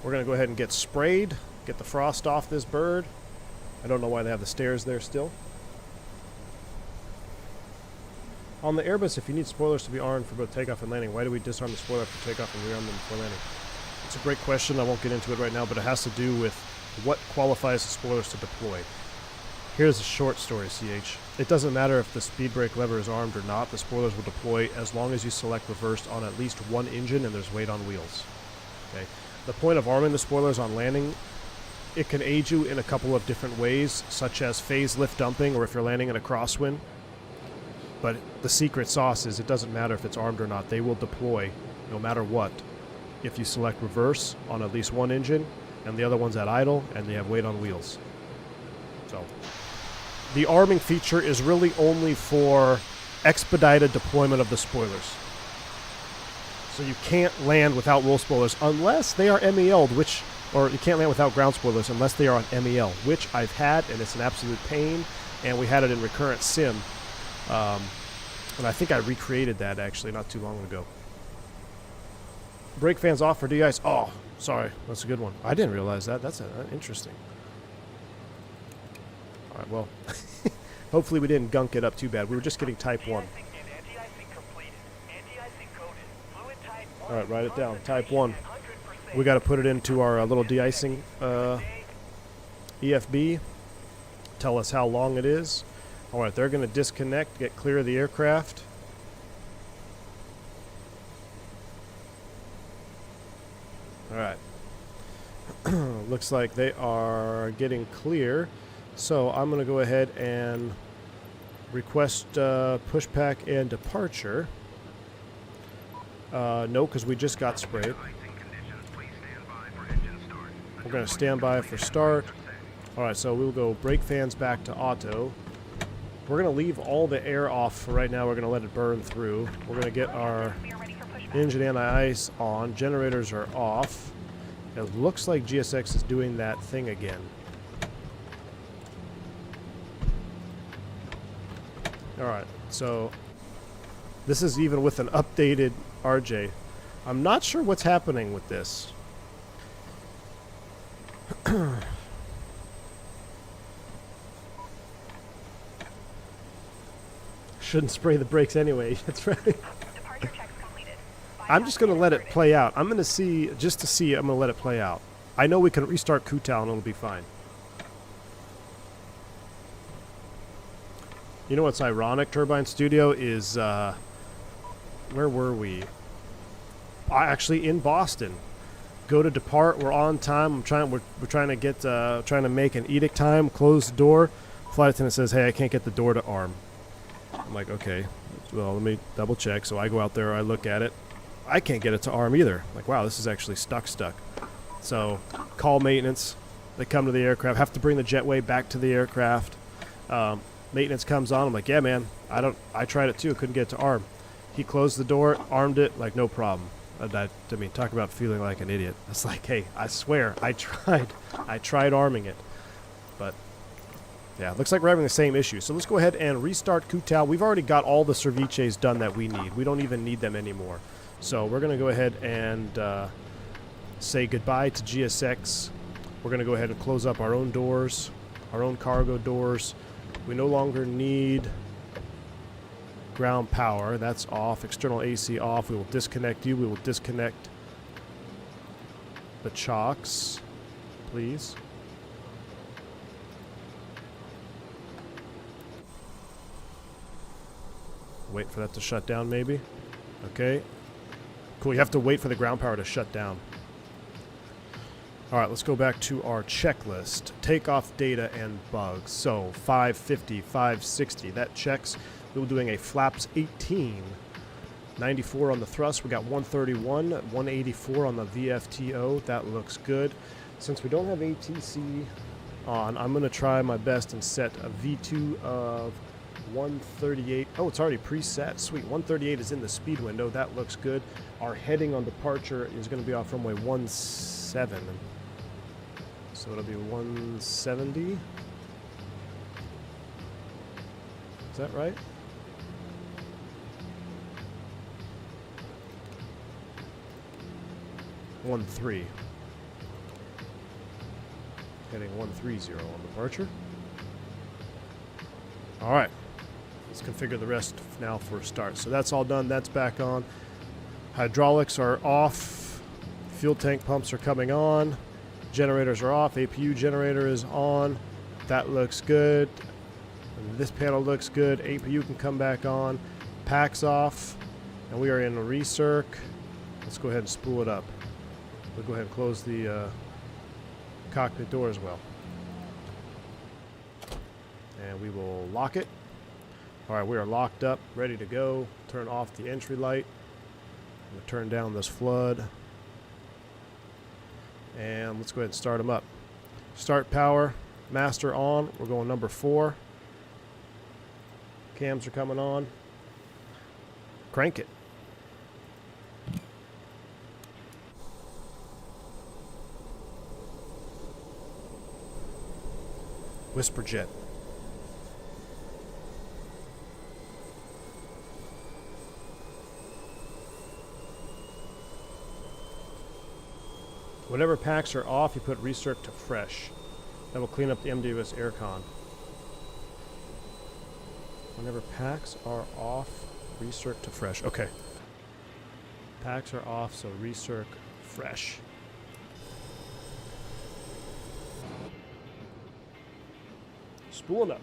[SPEAKER 2] we're going to go ahead and get sprayed, get the frost off this bird. I don't know why they have the stairs there still. On the Airbus, if you need spoilers to be armed for both takeoff and landing, why do we disarm the spoiler for takeoff and rearm them for landing? It's a great question. I won't get into it right now, but it has to do with what qualifies the spoilers to deploy. Here's a short story, CH. It doesn't matter if the speed brake lever is armed or not. The spoilers will deploy as long as you select reversed on at least one engine and there's weight on wheels. Okay. The point of arming the spoilers on landing, it can aid you in a couple of different ways, such as phase lift dumping or if you're landing in a crosswind. But the secret sauce is it doesn't matter if it's armed or not. They will deploy no matter what if you select reverse on at least one engine, and the other one's at idle, and they have weight on wheels. So the arming feature is really only for expedited deployment of the spoilers. So you can't land without roll spoilers unless they are MEL'd, or you can't land without ground spoilers unless they are on MEL, which I've had, and it's an absolute pain, and we had it in recurrent sim. And I think I recreated that actually not too long ago. Brake fans off for de-ice. Oh, sorry. That's a good one. I didn't realize that. That's interesting. All right, well, hopefully we didn't gunk it up too bad. We were just getting type 1. All right, write it down. Type 1. We got to put it into our little de-icing EFB. Tell us how long it is. All right, they're going to disconnect, get clear of the aircraft. All right. Looks like they are getting clear. So I'm going to go ahead and request pushback and departure. No, because we just got sprayed. We're going to stand by for start. All right, so we'll go brake fans back to auto. We're going to leave all the air off for right now. We're going to let it burn through. We're going to get our engine anti-ice on. Generators are off. It looks like GSX is doing that thing again. All right, so this is even with an updated RJ. I'm not sure what's happening with this. Shouldn't spray the brakes anyway. That's right. I'm just going to let it play out. I'm going to see, just to see, I'm going to let it play out. I know we can restart Kutal and it'll be fine. You know what's ironic, Turbine Studio, is, where were we? Actually, in Boston. Go to depart, we're on time. We're trying to get, trying to make an edict time, close the door. Flight attendant says, hey, I can't get the door to arm. I'm like, okay, well, let me double check. So I go out there, I look at it. I can't get it to arm either. I'm like, wow, this is actually stuck. So call maintenance. They come to the aircraft, have to bring the jetway back to the aircraft. Maintenance comes on. I'm like, yeah, man, I tried it too. Couldn't get it to arm. He closed the door, armed it, like, no problem. I mean, talk about feeling like an idiot. It's like, hey, I swear, I tried arming it. But yeah, looks like we're having the same issue. So let's go ahead and restart Kutal. We've already got all the ceviches done that we need. We don't even need them anymore. So we're going to go ahead and say goodbye to GSX. We're going to go ahead and close up our own doors, our own cargo doors. We no longer need ground power. That's off. External AC off. We will disconnect you. We will disconnect the chocks, please. Wait for that to shut down, maybe. Okay. Cool. You have to wait for the ground power to shut down. All right, let's go back to our checklist. Takeoff data and bugs. So 550, 560. That checks. We were doing a flaps 18. 94 on the thrust. We got 131, 184 on the VFTO. That looks good. Since we don't have ATC on, I'm going to try my best and set a V2 of 138. Oh, it's already preset. Sweet. 138 is in the speed window. That looks good. Our heading on departure is going to be off runway 17. So it'll be 170. Is that right? Heading 130 on departure. All right. Let's configure the rest now for a start. So that's all done. That's back on. Hydraulics are off. Fuel tank pumps are coming on. Generators are off. APU generator is on. That looks good. And this panel looks good. APU can come back on. Pack's off. And we are in a recirc. Let's go ahead and spool it up. We'll go ahead and close the cockpit door as well. And we will lock it. All right, we are locked up, ready to go. Turn off the entry light. We'll turn down this flood. And let's go ahead and start them up. Start power, master on. We're going number 4. Cams are coming on. Crank it. Whisper jet. Whenever packs are off, you put recirc to fresh. That will clean up the MWS aircon. Whenever packs are off, recirc to fresh. Okay. Packs are off, so recirc fresh. Spooling up.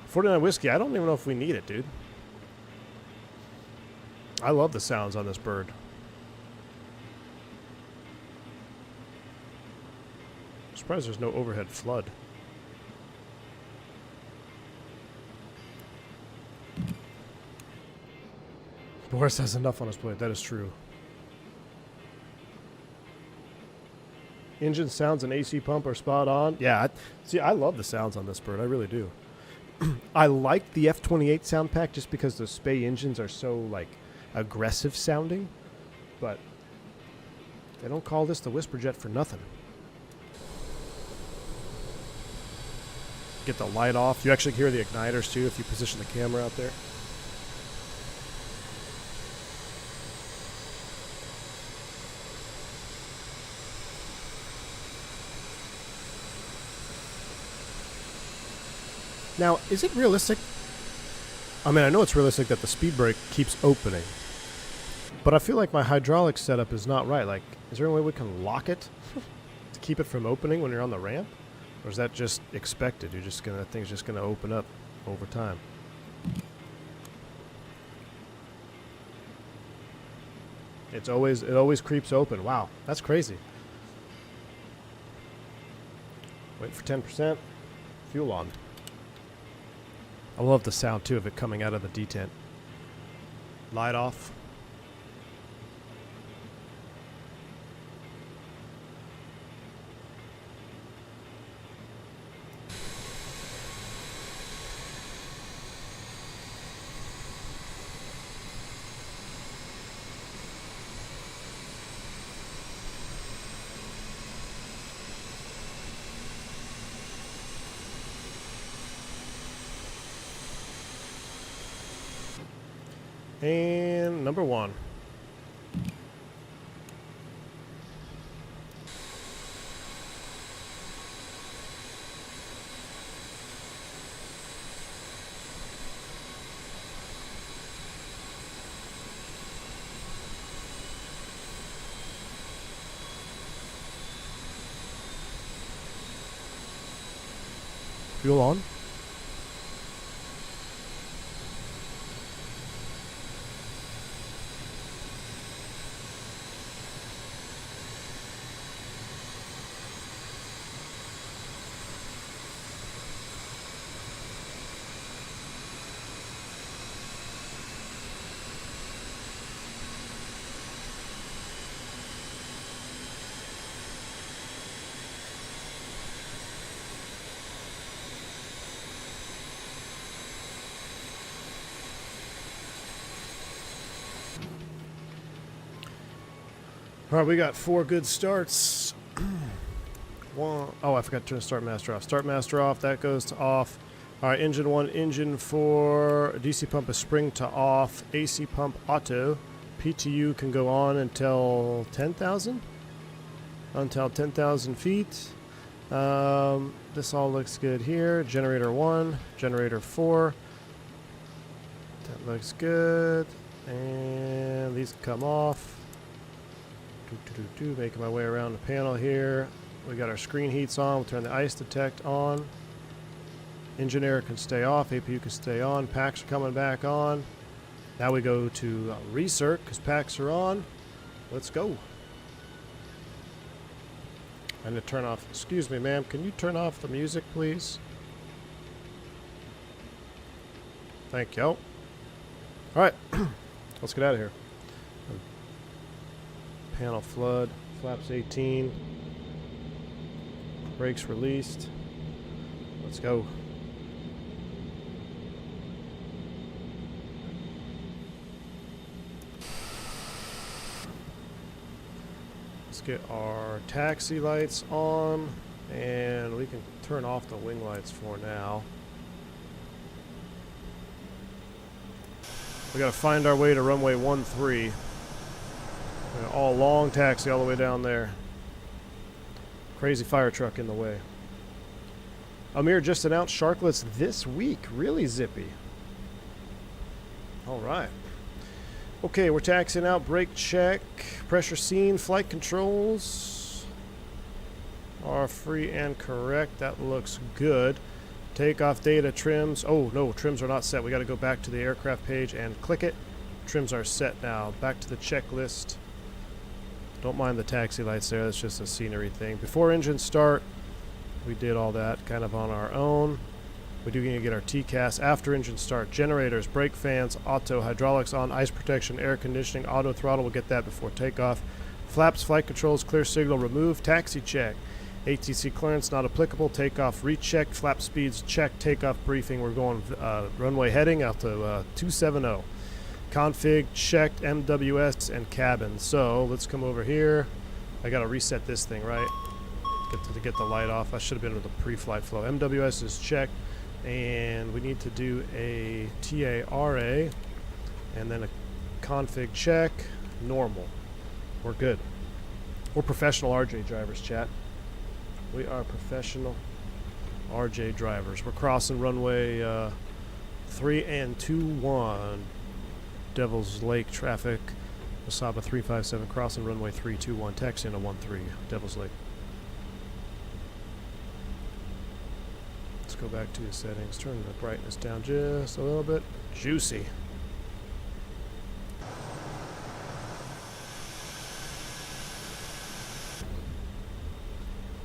[SPEAKER 2] 49 whiskey, I don't even know if we need it, dude. I love the sounds on this bird. I'm surprised there's no overhead flood. Boris has enough on his plate, that is true. Engine sounds and AC pump are spot on. Yeah, I love the sounds on this bird. I really do. I like the F-28 sound pack just because those Spey engines are so, like, aggressive sounding. But they don't call this the Whisper Jet for nothing. Get the light off. You actually hear the igniters, too, if you position the camera out there. Now, is it realistic? I mean, I know it's realistic that the speed brake keeps opening. But I feel like my hydraulic setup is not right. Like, is there any way we can lock it to keep it from opening when you're on the ramp? Or is that just expected? You're just gonna, that thing's just gonna open up over time. It always creeps open. Wow, that's crazy. Wait for 10%. Fuel on. I love the sound, too, of it coming out of the detent. Light off. And number 1. Fuel on. All right, we got 4 good starts. Oh, I forgot to turn Start Master off. Start Master off. That goes to off. All right, engine 1, engine 4. DC pump is spring to off. AC pump auto. PTU can go on until 10,000. Until 10,000 feet. This all looks good here. Generator 1, generator 4. That looks good. And these come off. Making my way around the panel here. We got our screen heats on. We'll turn the ice detect on. Engine air can stay off. APU can stay on. Packs are coming back on. Now we go to recirc because packs are on. Let's go. I need to turn off. Excuse me, ma'am. Can you turn off the music, please? Thank you. All right. Let's get out of here. Panel flood. Flaps 18. Brakes released. Let's go. Let's get our taxi lights on, and we can turn off the wing lights for now. We gotta find our way to runway 13. All long taxi all the way down there. Crazy fire truck in the way. Amir just announced sharklets this week. Really zippy. All right. Okay, we're taxiing out. Brake check. Pressure seen. Flight controls are free and correct. That looks good. Takeoff data trims. Oh, no, trims are not set. We got to go back to the aircraft page and click it. Trims are set now. Back to the checklist. Don't mind the taxi lights there. That's just a scenery thing. Before engine start, we did all that kind of on our own. We do need to get our TCAS after engine start. Generators, brake fans, auto, hydraulics on, ice protection, air conditioning, auto throttle. We'll get that before takeoff. Flaps, flight controls, clear signal, remove, taxi check. ATC clearance not applicable. Takeoff rechecked. Flap speeds checked. Takeoff briefing. We're going runway heading out to 270. Config checked. MWS and cabin. So let's come over here. I gotta reset this thing, right? To get the light off. I should have been with the pre-flight flow. MWS is checked, and we need to do a TARA and then a config check. Normal. We're good. We're professional RJ drivers, chat. We are professional RJ drivers. We're crossing runway 3 and 21. Devil's Lake traffic. Wasaba 357 crossing runway 321. Taxi into 13. Devil's Lake. Let's go back to the settings. Turn the brightness down just a little bit. Juicy.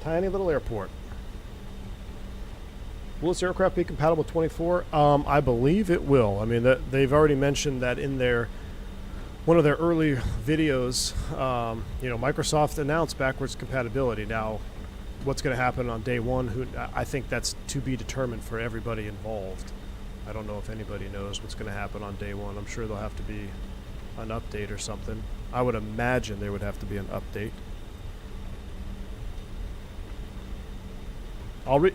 [SPEAKER 2] Tiny little airport. Will this aircraft be compatible with 24? I believe it will. I mean, they've already mentioned that in one of their early videos. Microsoft announced backwards compatibility. Now, what's going to happen on day one? I think that's to be determined for everybody involved. I don't know if anybody knows what's going to happen on day one. I'm sure there'll have to be an update or something. I would imagine there would have to be an update.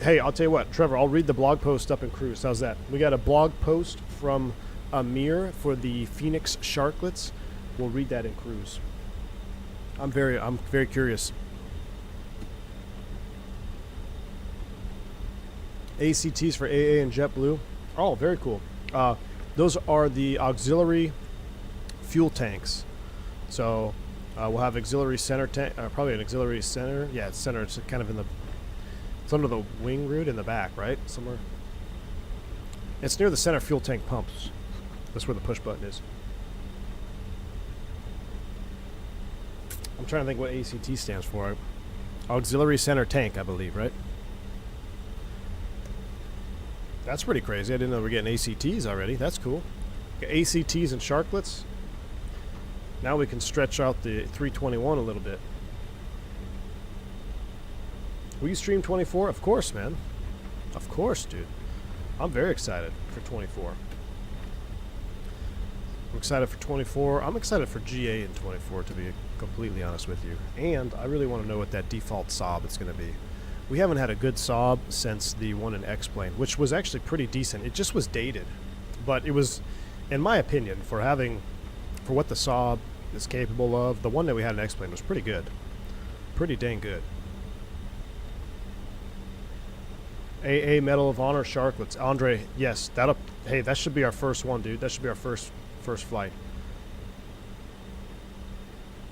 [SPEAKER 2] Hey, I'll tell you what, Trevor, I'll read the blog post up in Cruise. How's that? We got a blog post from Amir for the Fenix sharklets. We'll read that in Cruise. I'm very curious. ACTs for AA and JetBlue. Oh, very cool. Those are the auxiliary fuel tanks. So we'll have auxiliary center tank, probably an auxiliary center. Yeah, it's center. It's kind of in the. It's under the wing root in the back, right? Somewhere. It's near the center fuel tank pumps. That's where the push button is. I'm trying to think what ACT stands for. Auxiliary center tank, I believe, right? That's pretty crazy. I didn't know we were getting ACTs already. That's cool. Got ACTs and sharklets. Now we can stretch out the 321 a little bit. Will you stream 24? Of course, man. Of course, dude. I'm very excited for 24. I'm excited for 24. I'm excited for GA in 24, to be completely honest with you. And I really want to know what that default SOB is going to be. We haven't had a good SOB since the one in X-Plane, which was actually pretty decent. It just was dated. But it was, in my opinion, for what the SOB is capable of, the one that we had in X-Plane was pretty good. Pretty dang good. AA Medal of Honor sharklets. Andre, yes, hey, that should be our first one, dude. That should be our first flight.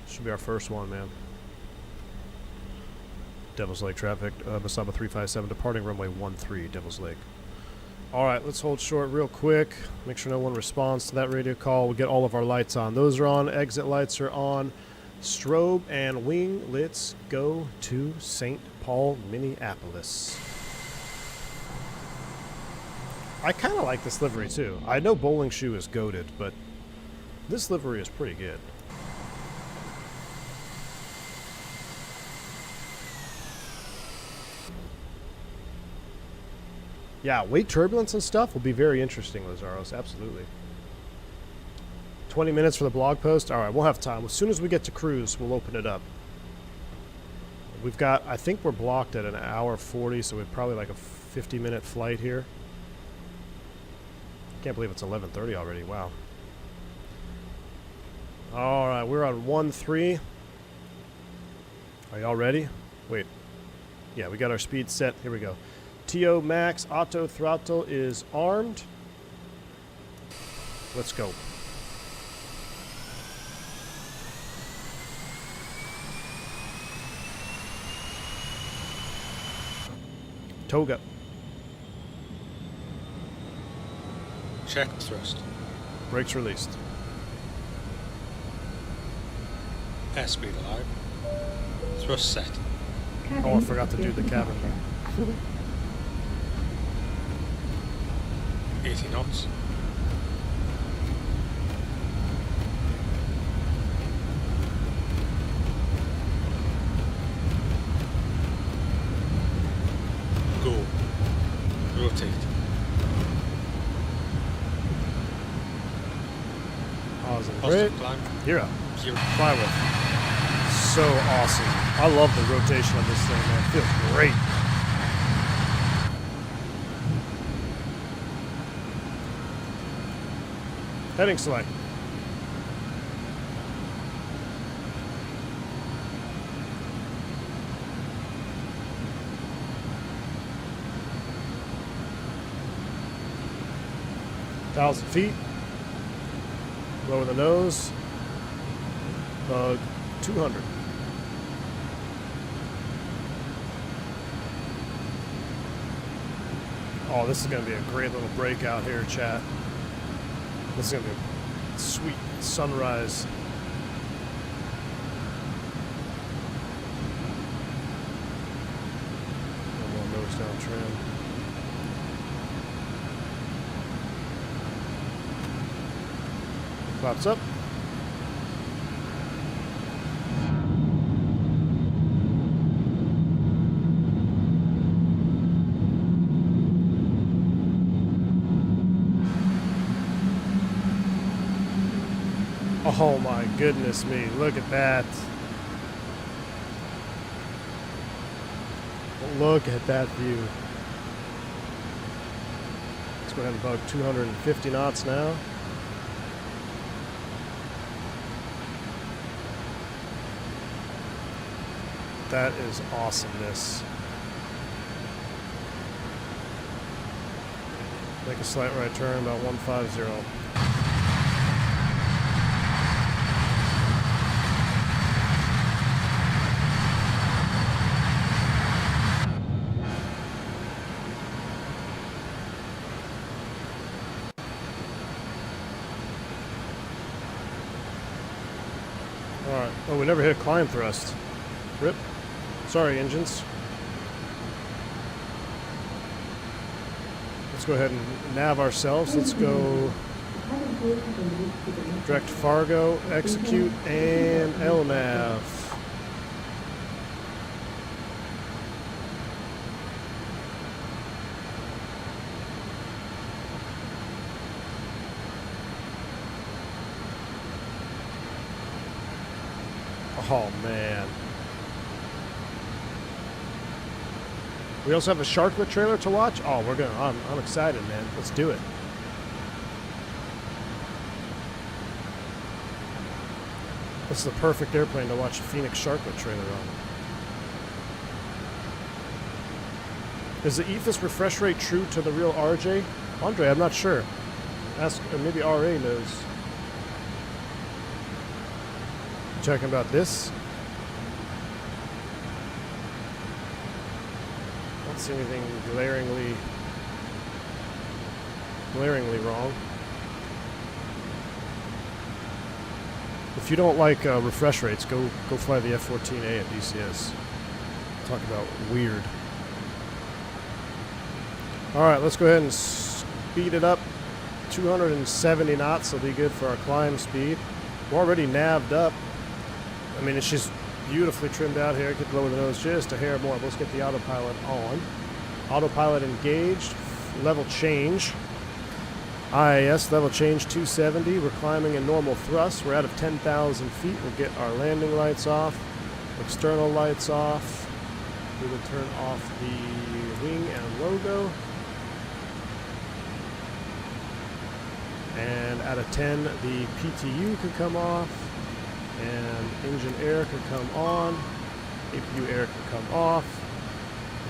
[SPEAKER 2] Should be our first one, man. Devil's Lake traffic, Wasaba 357, departing runway 13, Devil's Lake. All right, let's hold short real quick. Make sure no one responds to that radio call. We'll get all of our lights on. Those are on. Exit lights are on. Strobe and wing. Let's go to St. Paul, Minneapolis. I kind of like this livery too. I know Bowling Shoe is goated, but this livery is pretty good. Yeah, weight turbulence and stuff will be very interesting, Lazaros. Absolutely. 20 minutes for the blog post. All right, we'll have time. As soon as we get to cruise, we'll open it up. We've got, I think we're blocked at an hour 40, so we're probably like a 50-minute flight here. Can't believe it's 11:30 already. Wow. All right, we're on 1-3. Are y'all ready? Wait. Yeah, we got our speed set. Here we go. TO max auto throttle is armed. Let's go. Toga.
[SPEAKER 4] Check thrust.
[SPEAKER 2] Brakes released.
[SPEAKER 4] Airspeed alive. Thrust set.
[SPEAKER 2] Oh, I forgot to do the cabin.
[SPEAKER 4] 80 knots. Go. Rotate.
[SPEAKER 2] Awesome.
[SPEAKER 4] Positive
[SPEAKER 2] Great.
[SPEAKER 4] climb.
[SPEAKER 2] Here,
[SPEAKER 4] Zero.
[SPEAKER 2] fly with. So awesome. I love the rotation of this thing, man. It feels great. Heading select. Thousand feet. Lower the nose. 200. Oh, this is going to be a great little breakout here, chat. This is going to be a sweet sunrise. One more nose down trim. Flaps up. Oh my goodness me, look at that. Look at that view. Let's go ahead and about 250 knots now. That is awesomeness. Make a slight right turn, about 150. Alright. Oh, we never hit a climb thrust. Rip. Sorry, engines. Let's go ahead and nav ourselves. Let's go direct Fargo, execute, and LNAV. Oh man. We also have a sharklet trailer to watch. Oh, I'm excited, man. Let's do it. This is the perfect airplane to watch a Fenix sharklet trailer on. Is the ethos refresh rate true to the real RJ? Andre, I'm not sure. Ask, or maybe RA knows. Checking about this. Don't see anything glaringly wrong. If you don't like refresh rates, go fly the F-14A at DCS. Talk about weird. All right, let's go ahead and speed it up. 270 knots will be good for our climb speed. We're already nav'd up. I mean, it's just beautifully trimmed out here. Get lower the nose just a hair more. Let's get the autopilot on. Autopilot engaged. level change. IAS level change 270. We're climbing in normal thrust. We're out of 10,000 feet. We'll get our landing lights off, external lights off. We will turn off the wing and logo. And out of 10, the PTU could come off, and engine air could come on, APU air could come off,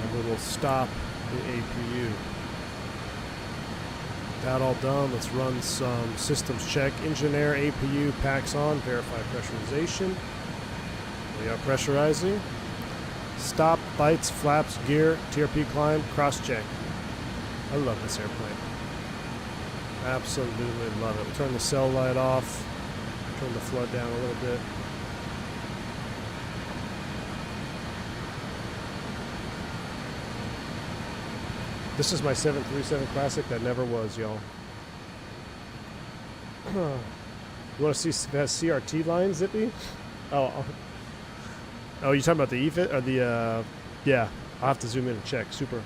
[SPEAKER 2] and we will stop the APU. That all done, let's run some systems check. Engine air, APU, packs on, verify pressurization. We are pressurizing. Stop, lights, flaps, gear, TRP climb, cross check. I love this airplane. Absolutely love it. We'll turn the cell light off, turn the flood down a little bit. This is my 737 Classic that never was, y'all. You want to see that CRT line, Zippy? Oh, you talking about the EFIT or the? Yeah, I'll have to zoom in and check. Super.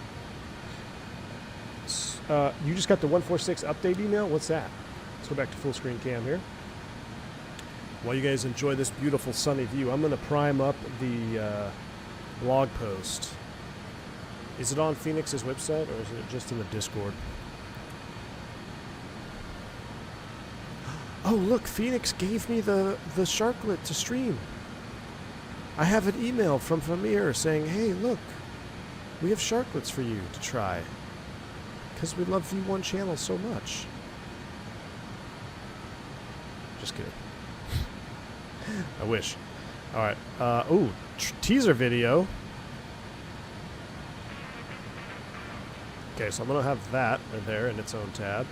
[SPEAKER 2] You just got the 146 update email? What's that? Let's go back to full screen cam here. While you guys enjoy this beautiful sunny view, I'm going to prime up the blog post. Is it on Fenix's website or is it just in the Discord? Oh, look, Fenix gave me the sharklet to stream. I have an email from Famir saying, hey, look, we have sharklets for you to try. Because we love V1 channel so much. Just kidding. I wish. Alright. Ooh, teaser video. Okay, so I'm going to have that in there in its own tab.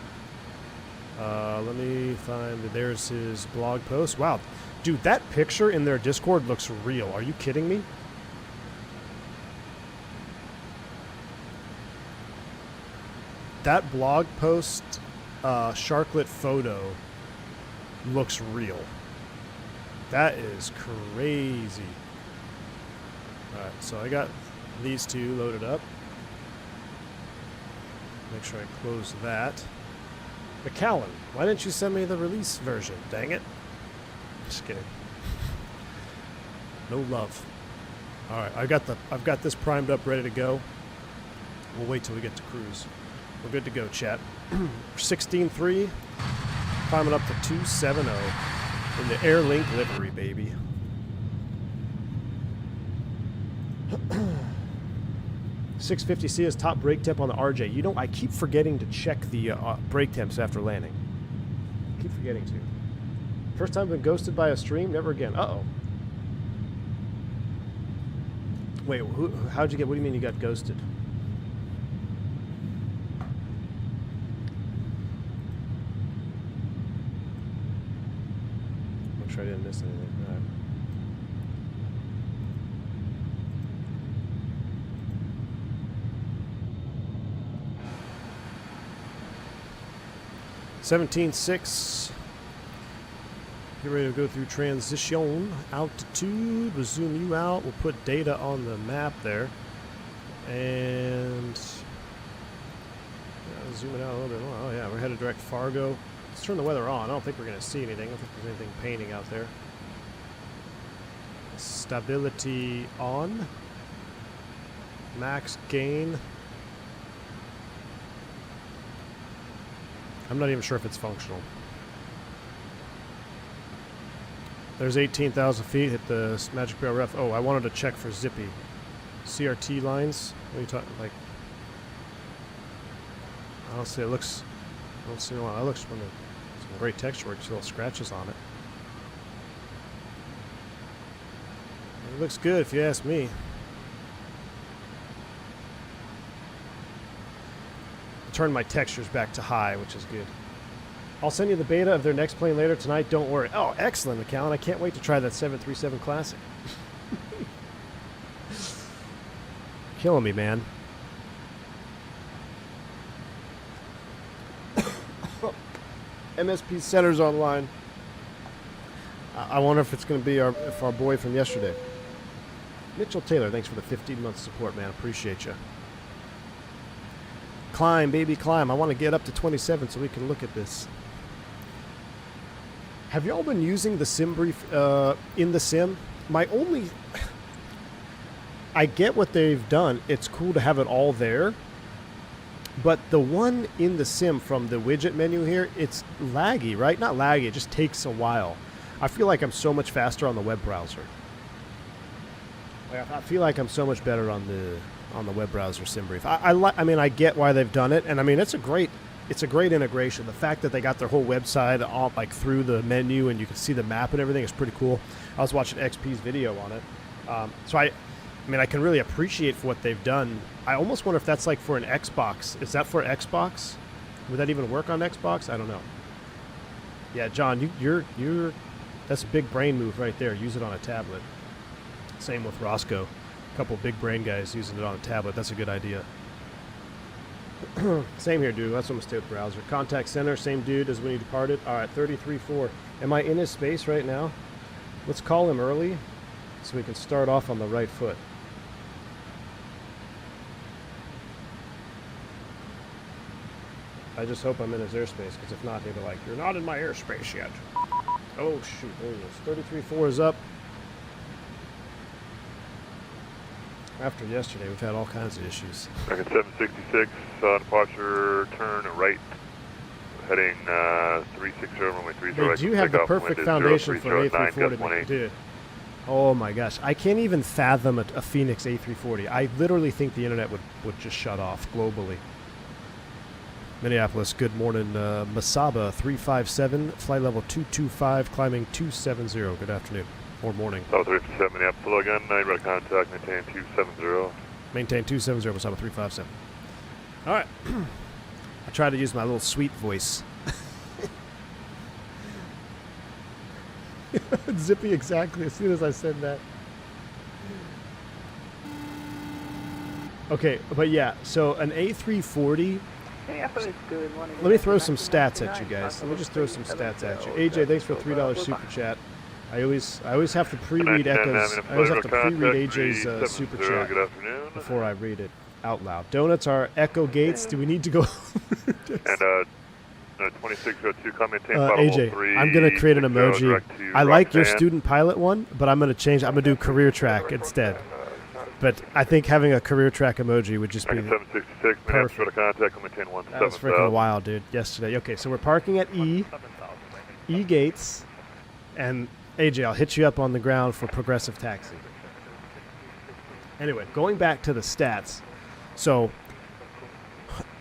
[SPEAKER 2] Let me find... There's his blog post. Wow. Dude, that picture in their Discord looks real. Are you kidding me? That blog post sharklet photo looks real. That is crazy. Alright, so I got these two loaded up. Make sure I close that. McCallan, why didn't you send me the release version? Dang it. Just kidding. No love. Alright, I've got this primed up, ready to go. We'll wait till we get to cruise. We're good to go, chat. 16.3, climbing up to 270 in the Airlink livery, baby. .650C is top brake temp on the RJ. You know, I keep forgetting to check the brake temps after landing. Keep forgetting to. First time been ghosted by a stream? Never again. Uh-oh. Wait, how'd you get... What do you mean you got ghosted? Make sure I didn't miss anything. All right. .17.6. Get ready to go through transition. Altitude. We'll zoom you out. We'll put data on the map there. And zoom it out a little bit more. Oh yeah, we're headed direct Fargo. Let's turn the weather on. I don't think we're going to see anything. I don't think there's anything painting out there. Stability on. Max gain. I'm not even sure if it's functional. There's 18,000 feet. Hit the Magic Barrel ref. Oh, I wanted to check for Zippy. CRT lines. What are you talking? Like, I don't see. It looks. I don't see one. That looks some great texture work. Just little scratches on it. It looks good if you ask me. Turn my textures back to high, which is good. I'll send you the beta of their next plane later tonight. Don't worry. Oh, excellent, McCallan. I can't wait to try that 737 Classic. Killing me, man. MSP Center's online. I wonder if it's going to be our boy from yesterday. Mitchell Taylor, thanks for the 15-month support, man. Appreciate you. Climb, baby, climb. I want to get up to 27 so we can look at this. Have y'all been using the sim brief in the sim? My only... I get what they've done. It's cool to have it all there. But the one in the sim from the widget menu here, it's laggy, right? Not laggy, it just takes a while. I feel like I'm so much faster on the web browser. Like, I feel like I'm so much better on the web browser sim brief. I mean, I get why they've done it, and I mean, it's a great integration. The fact that they got their whole website all like through the menu and you can see the map and everything is pretty cool. I was watching XP's video on it, so I mean, I can really appreciate for what they've done. I almost wonder if that's like for an Xbox. Is that for Xbox? Would that even work on Xbox? I don't know. Yeah, John, you're that's a big brain move right there. Use it on a tablet. Same with Roscoe. A couple big brain guys using it on a tablet. That's a good idea. Same here, dude. That's what I'm stay with browser. Contact center, same dude as when he departed. All right, 33.4. Am I in his space right now? Let's call him early so we can start off on the right foot. I just hope I'm in his airspace, because if not, he'll be like, you're not in my airspace yet. Oh, shoot. There he is. 33.4 is up. After yesterday, we've had all kinds of issues.
[SPEAKER 1] American 766, departure, turn right, heading 360, runway 30.
[SPEAKER 2] They do have the perfect foundation for an A340, dude. Oh my gosh, I can't even fathom a Fenix A340. I literally think the internet would just shut off globally. Minneapolis, good morning. Masaba 357, flight level 225, climbing 270. Good afternoon. Or morning.
[SPEAKER 1] South 357, Minneapolis, hello again. Now you're contact, maintain 270.
[SPEAKER 2] Maintain 270, Masaba 357. All right. I try to use my little sweet voice. Zippy, exactly, as soon as I said that. Okay, but yeah, so an A340... Let me throw some stats at you guys. Let me just throw some stats at you. AJ, thanks for $3 super chat. I always have to pre-read Echo's. I always have to pre-read AJ's super chat before I read it out loud. Donuts are Echo Gates. Do we need to go?
[SPEAKER 1] And 2602, maintain
[SPEAKER 2] AJ, I'm gonna create an emoji. I like your student pilot one, but I'm gonna change. I'm gonna do career track instead. But I think having a career track emoji would just be perfect. That was freaking wild, dude, yesterday. Okay, so we're parking at E gates, and AJ, I'll hit you up on the ground for progressive taxi. Anyway, going back to the stats. So,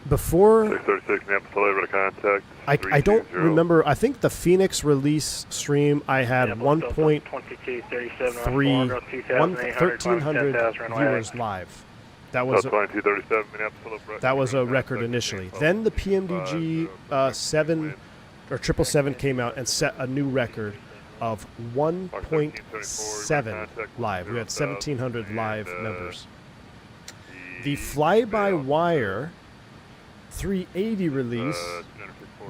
[SPEAKER 2] before...
[SPEAKER 1] 636, contact.
[SPEAKER 2] I don't remember. I think the Fenix release stream, I had 1.3, 1,300 viewers live. That was a record initially. Then the PMDG 777 came out and set a new record of 1.7 live. We had 1,700 live members. The fly-by-wire 380 release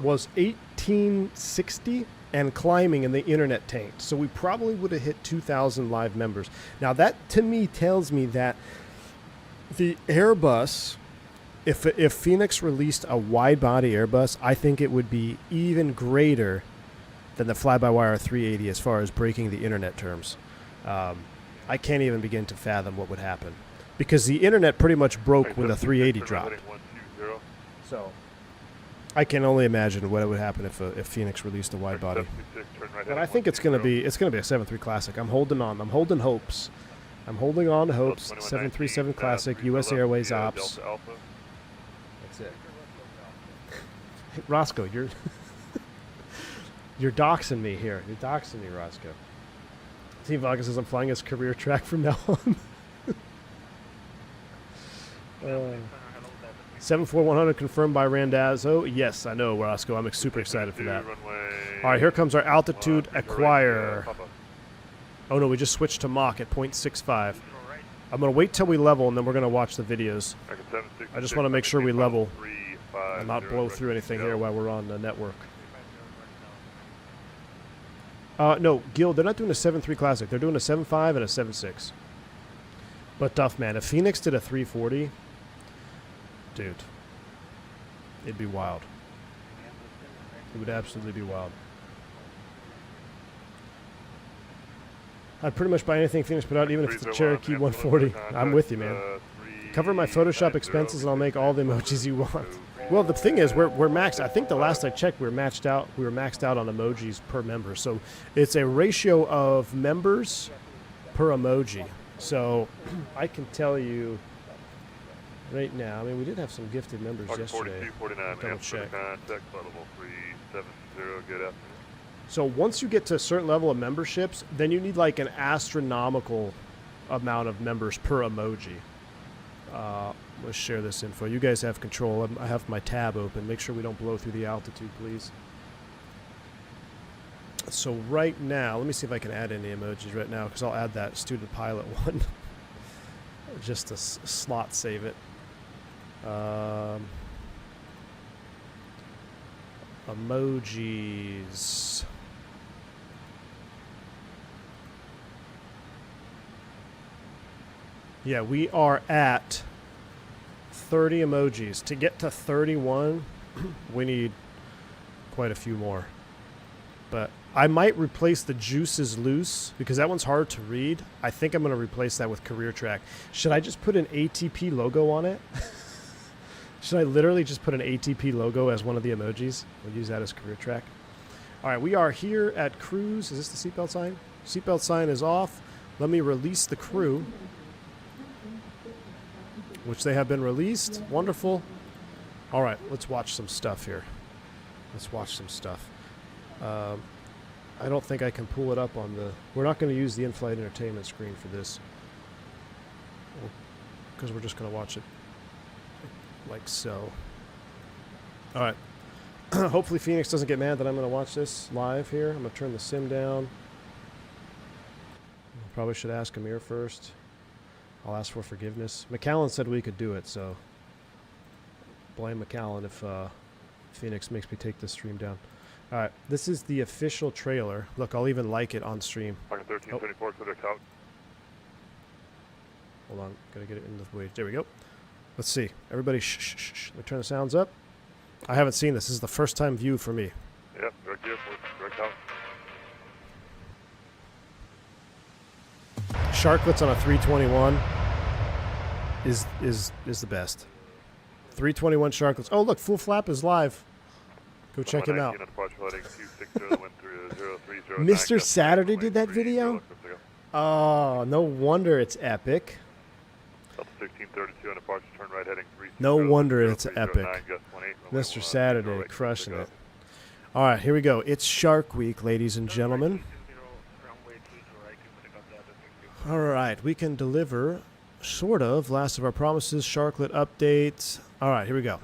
[SPEAKER 2] was 1860 and climbing, and the internet tanked. So we probably would have hit 2,000 live members. Now that to me tells me that the Airbus, if Fenix released a wide-body Airbus, I think it would be even greater than the fly-by-wire 380 as far as breaking the internet terms. I can't even begin to fathom what would happen, because the internet pretty much broke when the 380 dropped. So I can only imagine what would happen if Fenix released a wide body. But I think it's gonna be a 7.3 Classic. I'm holding on. I'm holding hopes. I'm holding on to hopes. 737 Classic, U.S. Airways Ops. That's it. Hey, Roscoe, you're doxing me here. You're doxing me, Roscoe. Team Vodka says I'm flying his career track from now on. 74100 confirmed by Randazzo. Yes, I know, Roscoe. I'm super excited for that. All right, here comes our altitude acquire. Oh, no, we just switched to Mach at 0.65. I'm going to wait till we level, and then we're going to watch the videos. I just want to make sure we level and not blow through anything here while we're on the network. No, Gil, they're not doing a 7.3 Classic. They're doing a 7.5 and a 7.6. But tough, man. If Fenix did a 340... Dude, It'd be wild. It would absolutely be wild. I'd pretty much buy anything Phoenix put out, even if it's the Cherokee 140. I'm with you, man. Cover my Photoshop expenses and I'll make all the emojis you want. Well, the thing is, we're maxed. I think the last I checked, we were maxed out. We were maxed out on emojis per member. So it's a ratio of members per emoji. So I can tell you right now. I mean, we did have some gifted members yesterday.
[SPEAKER 1] 49,
[SPEAKER 2] double check.
[SPEAKER 1] Contact, level 370, good afternoon.
[SPEAKER 2] So once you get to a certain level of memberships, then you need like an astronomical amount of members per emoji. Let's share this info. You guys have control. I have my tab open. Make sure we don't blow through the altitude, please. So right now, let me see if I can add any emojis right now, because I'll add that student pilot one just to slot save it. Emojis. Yeah, we are at 30 emojis. To get to 31, we need quite a few more. But I might replace the juices loose because that one's hard to read. I think I'm going to replace that with career track. Should I just put an ATP logo on it? Should I literally just put an ATP logo as one of the emojis? We'll use that as career track. All right, we are here at cruise. Is this the seatbelt sign? Seatbelt sign is off. Let me release the crew, which they have been released. Wonderful. All right, let's watch some stuff here. Let's watch some stuff. I don't think I can pull it up on the... We're not going to use the in-flight entertainment screen for this, because we're just going to watch it like so. All right. Hopefully Phoenix doesn't get mad that I'm going to watch this live here. I'm going to turn the sim down. Probably should ask Amir first. I'll ask for forgiveness. McAllen said we could do it, so blame McAllen if Phoenix makes me take this stream down. All right, this is the official trailer. Look, I'll even like it on stream.
[SPEAKER 1] 1324 to the couch.
[SPEAKER 2] Hold on, gotta get it in the way. There we go. Let's see. Everybody, shh, shh, shh. Let me turn the sounds up. I haven't seen this. This is the first time view for me.
[SPEAKER 1] Yep, direct airport, direct out.
[SPEAKER 2] Sharklets on a 321 is the best. 321 Sharklets. Oh, look, Full Flap is live. Go check him out. Mr. Saturday did that video? Oh, no wonder it's epic. No wonder it's epic. Mr. Saturday crushing it. All right, here we go. It's Shark Week, ladies and gentlemen. All right, we can deliver, sort of, last of our promises, Sharklet update. All right, here we go.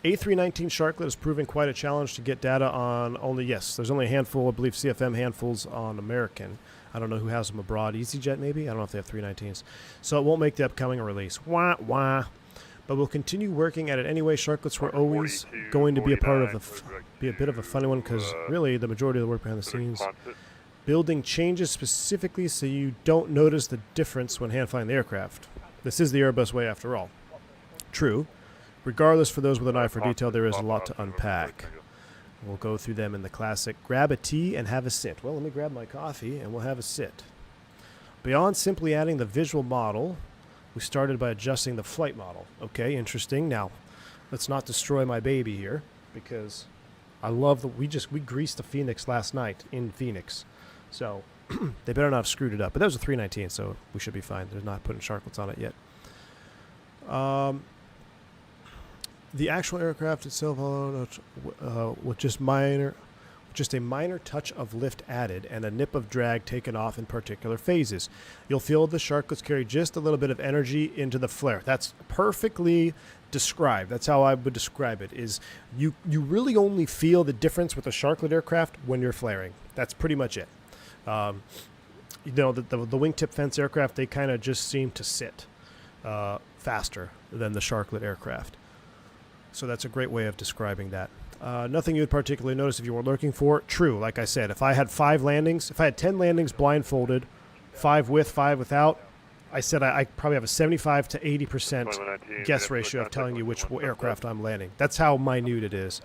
[SPEAKER 2] A319 Sharklet is proving quite a challenge to get data on only, yes, there's only a handful, I believe CFM handfuls on American. I don't know who has them abroad. EasyJet maybe? I don't know if they have 319s. So it won't make the upcoming release. Wah, wah. But we'll continue working at it anyway. Sharklets were always going to be a part of be a bit of a funny one, because really the majority of the work behind the scenes. Building changes specifically so you don't notice the difference when hand flying the aircraft. This is the Airbus way after all. True. Regardless, for those with an eye for detail, there is a lot to unpack. We'll go through them in the classic grab a tea and have a sit. Well, let me grab my coffee and we'll have a sit. Beyond simply adding the visual model, we started by adjusting the flight model. Okay, interesting. Now, let's not destroy my baby here, because I love we greased the Phoenix last night in Phoenix. So they better not have screwed it up. But that was a 319, so we should be fine. They're not putting Sharklets on it yet. The actual aircraft itself, with just a minor touch of lift added and a nip of drag taken off in particular phases, you'll feel the Sharklets carry just a little bit of energy into the flare. That's perfectly described. That's how I would describe it. Is you really only feel the difference with a Sharklet aircraft when you're flaring. That's pretty much it. You know, the wingtip fence aircraft, they kind of just seem to sit faster than the Sharklet aircraft. So that's a great way of describing that. Nothing you would particularly notice if you were looking for. True, like I said, if I had 5 landings, if I had 10 landings blindfolded, 5 with, 5 without, I said I probably have a 75 to 80%
[SPEAKER 1] 2119,
[SPEAKER 2] guess
[SPEAKER 1] minutes,
[SPEAKER 2] ratio of
[SPEAKER 1] contact
[SPEAKER 2] telling you which
[SPEAKER 1] 117.
[SPEAKER 2] aircraft I'm landing. That's how minute it is.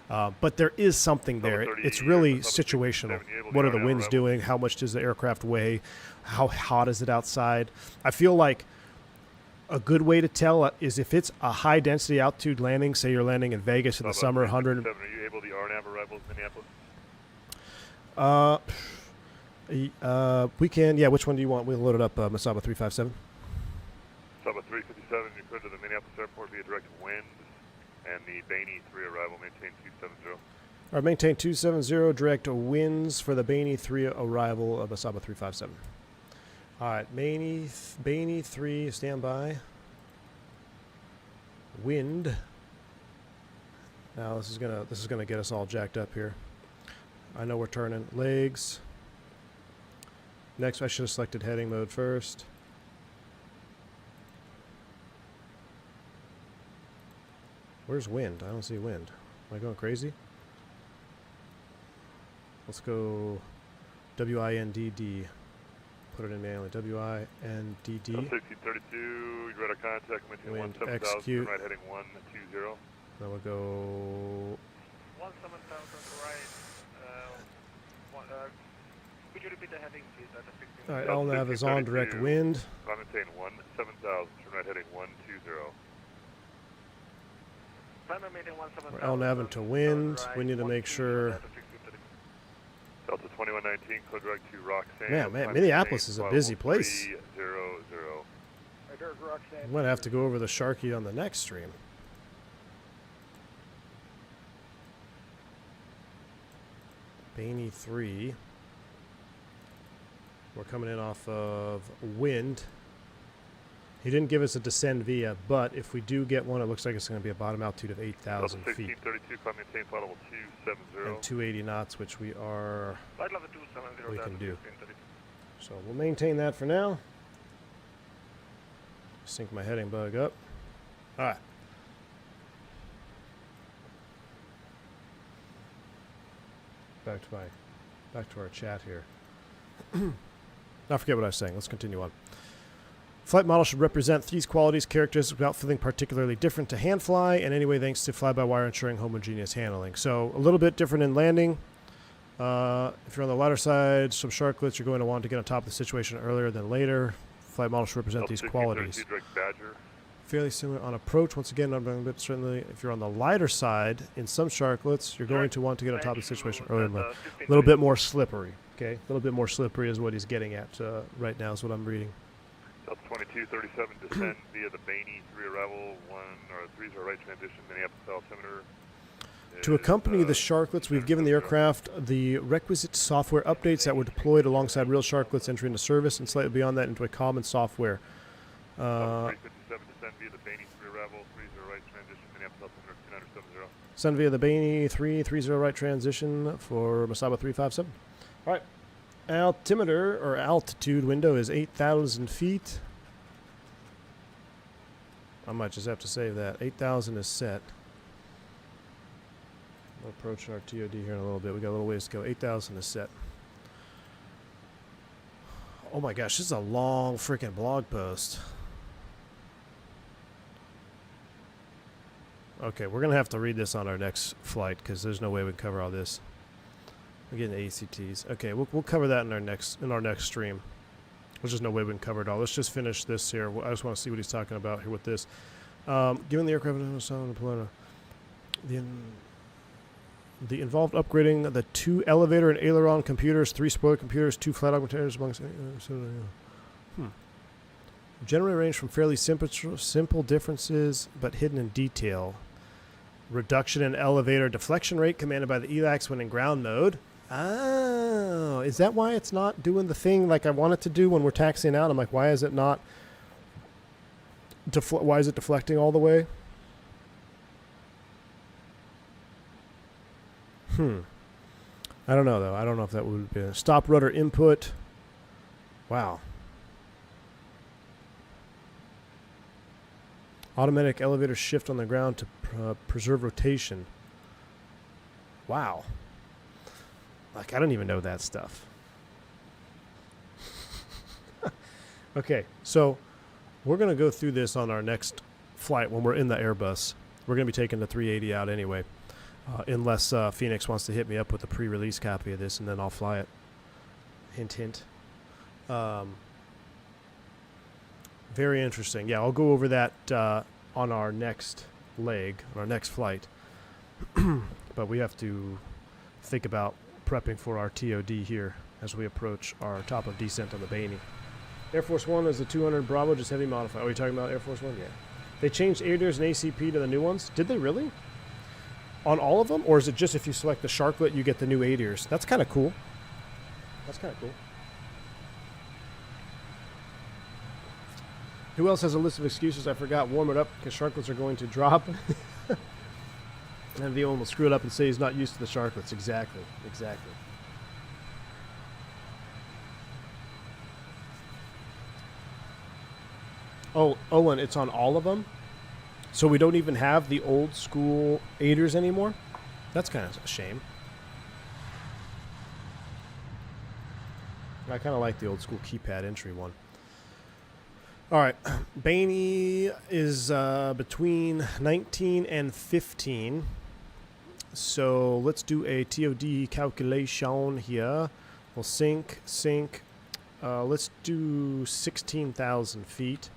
[SPEAKER 2] But there is something there. It's really situational. What are the winds doing? How much does the aircraft weigh? How hot is it outside? I feel like a good way to tell is if it's a high density altitude landing, say you're landing in Vegas in the summer, 100.
[SPEAKER 1] Are you able to RNAV arrivals Minneapolis?
[SPEAKER 2] We can. Yeah, which one do you want? We'll load it up, Masaba 357.
[SPEAKER 1] Masaba 357, you clear to the Minneapolis airport via direct wind, and the Bainey 3 arrival, maintain 270.
[SPEAKER 2] All right, maintain 270, direct winds for the Bainey 3 arrival of Masaba 357. All right, Bainey 3, stand by. Wind. Now this is gonna get us all jacked up here. I know we're turning. Legs. Next, I should have selected heading mode first. Where's wind? I don't see wind. Am I going crazy? Let's go WINDD. Put it in manually. WINDD.
[SPEAKER 1] 1632, you read our contact, maintain
[SPEAKER 2] Wind
[SPEAKER 1] 17,000,
[SPEAKER 2] execute.
[SPEAKER 1] right heading 120.
[SPEAKER 2] Then we'll go
[SPEAKER 5] 17,000 right. Could you repeat the heading, please?
[SPEAKER 2] all right, LNAV is on direct wind.
[SPEAKER 1] Maintain 17,000, turn right heading 120.
[SPEAKER 2] We're LNAV into wind. We need to make sure.
[SPEAKER 1] Delta 2119, code direct to Roxanne.
[SPEAKER 2] Man, Minneapolis is a busy place.
[SPEAKER 1] 300.
[SPEAKER 2] I'm going to have to go over the Sharky on the next stream. Bainey 3. We're coming in off of wind. He didn't give us a descend via, but if we do get one, it looks like it's going to be a bottom altitude of 8,000 feet.
[SPEAKER 1] 1632, climb maintain flight level 270.
[SPEAKER 2] And 280 knots, which we are.
[SPEAKER 5] Flight level 270.
[SPEAKER 2] We can do. So we'll maintain that for now. Sync my heading bug up. All right. Back to our chat here. I forget what I was saying. Let's continue on. Flight model should represent these qualities, characteristics without feeling particularly different to hand fly, and anyway thanks to fly-by-wire ensuring homogeneous handling. So a little bit different in landing. If you're on the lighter side, some sharklets, you're going to want to get on top of the situation earlier than later. Flight model should represent these qualities. Fairly similar on approach. Once again, certainly if you're on the lighter side, in some sharklets, you're going to want to get on top of the situation earlier than later. A little bit more slippery. Okay, a little bit more slippery is what he's getting at right now is what I'm reading.
[SPEAKER 1] Delta 2237, descend via the Bainey 3 arrival, 30 right transition, Minneapolis altimeter.
[SPEAKER 2] To accompany the sharklets, we've given the aircraft the requisite software updates that were deployed alongside real sharklets entering into service, and slightly beyond that into a common software.
[SPEAKER 1] 357, descend via the Bainey 3 arrival, 30 right transition, Minneapolis altimeter 2970.
[SPEAKER 2] Send via the Bainey 330 right transition for Masaba 357. All right. Altimeter or altitude window is 8,000 feet. I might just have to save that. 8,000 is set. We'll approach our TOD here in a little bit. We got a little ways to go. 8,000 is set. Oh my gosh, this is a long freaking blog post. Okay, we're going to have to read this on our next flight because there's no way we can cover all this. We're getting ACTs. Okay, we'll cover that in our next stream. There's just no way we can cover it all. Let's just finish this here. I just want to see what he's talking about here with this. Given the aircraft the involved upgrading the 2 elevator and aileron computers, 3 spoiler computers, 2 flight augmentators amongst. Generally range from fairly simple differences, but hidden in detail. Reduction in elevator deflection rate commanded by the ELACs when in ground mode. Oh, is that why it's not doing the thing like I want it to do when we're taxiing out? I'm like, why is it not? Why is it deflecting all the way? I don't know though. I don't know if that would be a stop rudder input. Wow. Automatic elevator shift on the ground to preserve rotation. Wow. Like, I don't even know that stuff. Okay, so we're going to go through this on our next flight when we're in the Airbus. We're going to be taking the 380 out anyway, unless Fenix wants to hit me up with a pre-release copy of this, and then I'll fly it. Hint, hint. Very interesting. Yeah, I'll go over that on our next leg, on our next flight. But we have to think about prepping for our TOD here as we approach our top of descent on the Bainey. Air Force One is the 200 Bravo, just heavy modified. Are you talking about Air Force One? Yeah. They changed ADIRS and ACP to the new ones. Did they really? On all of them? Or is it just if you select the Sharklet, you get the new ADIRS? That's kind of cool. That's kind of cool. Who else has a list of excuses? I forgot. Warm it up because Sharklets are going to drop. And the one will screw it up and say he's not used to the Sharklets. Exactly. Exactly. Oh, Owen, it's on all of them? So we don't even have the old school ADIRS anymore? That's kind of a shame. I kind of like the old school keypad entry one. All right, Bainey is between 19 and 15. So let's do a TOD calculation here. We'll sink. Let's do 16,000 feet.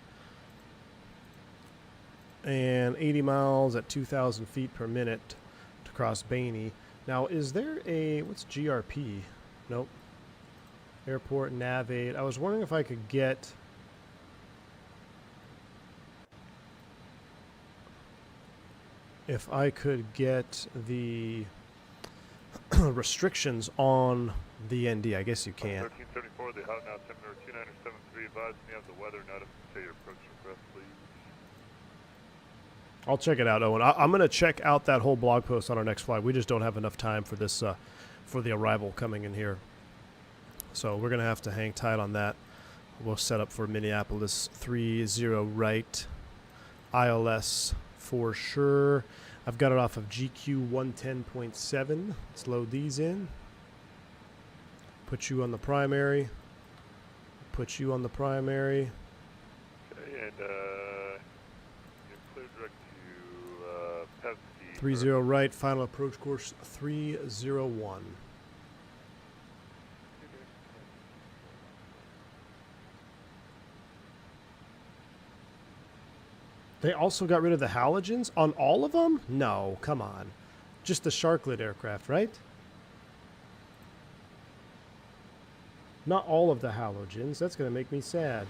[SPEAKER 2] And 80 miles at 2,000 feet per minute to cross Bainey. Now, is there a, what's GRP? Nope. Airport nav aid. I was wondering if I could get... If I could get the restrictions on the ND. I guess you can't.
[SPEAKER 1] 1374, the hot now temperature 2973. Advise me of the weather. Notice to say your approach request, please.
[SPEAKER 2] I'll check it out, Owen. I'm going to check out that whole blog post on our next flight. We just don't have enough time for this, for the arrival coming in here. So we're going to have to hang tight on that. We'll set up for Minneapolis 30 right, ILS for sure. I've got it off of GQ 110.7. Let's load these in. Put you on the primary. Put you on the primary.
[SPEAKER 1] Okay, and you're clear direct to Pepsi.
[SPEAKER 2] 30 right, final approach course 301. They also got rid of the halogens on all of them? No, come on. Just the Sharklet aircraft, right? Not all of the halogens. That's going to make me sad.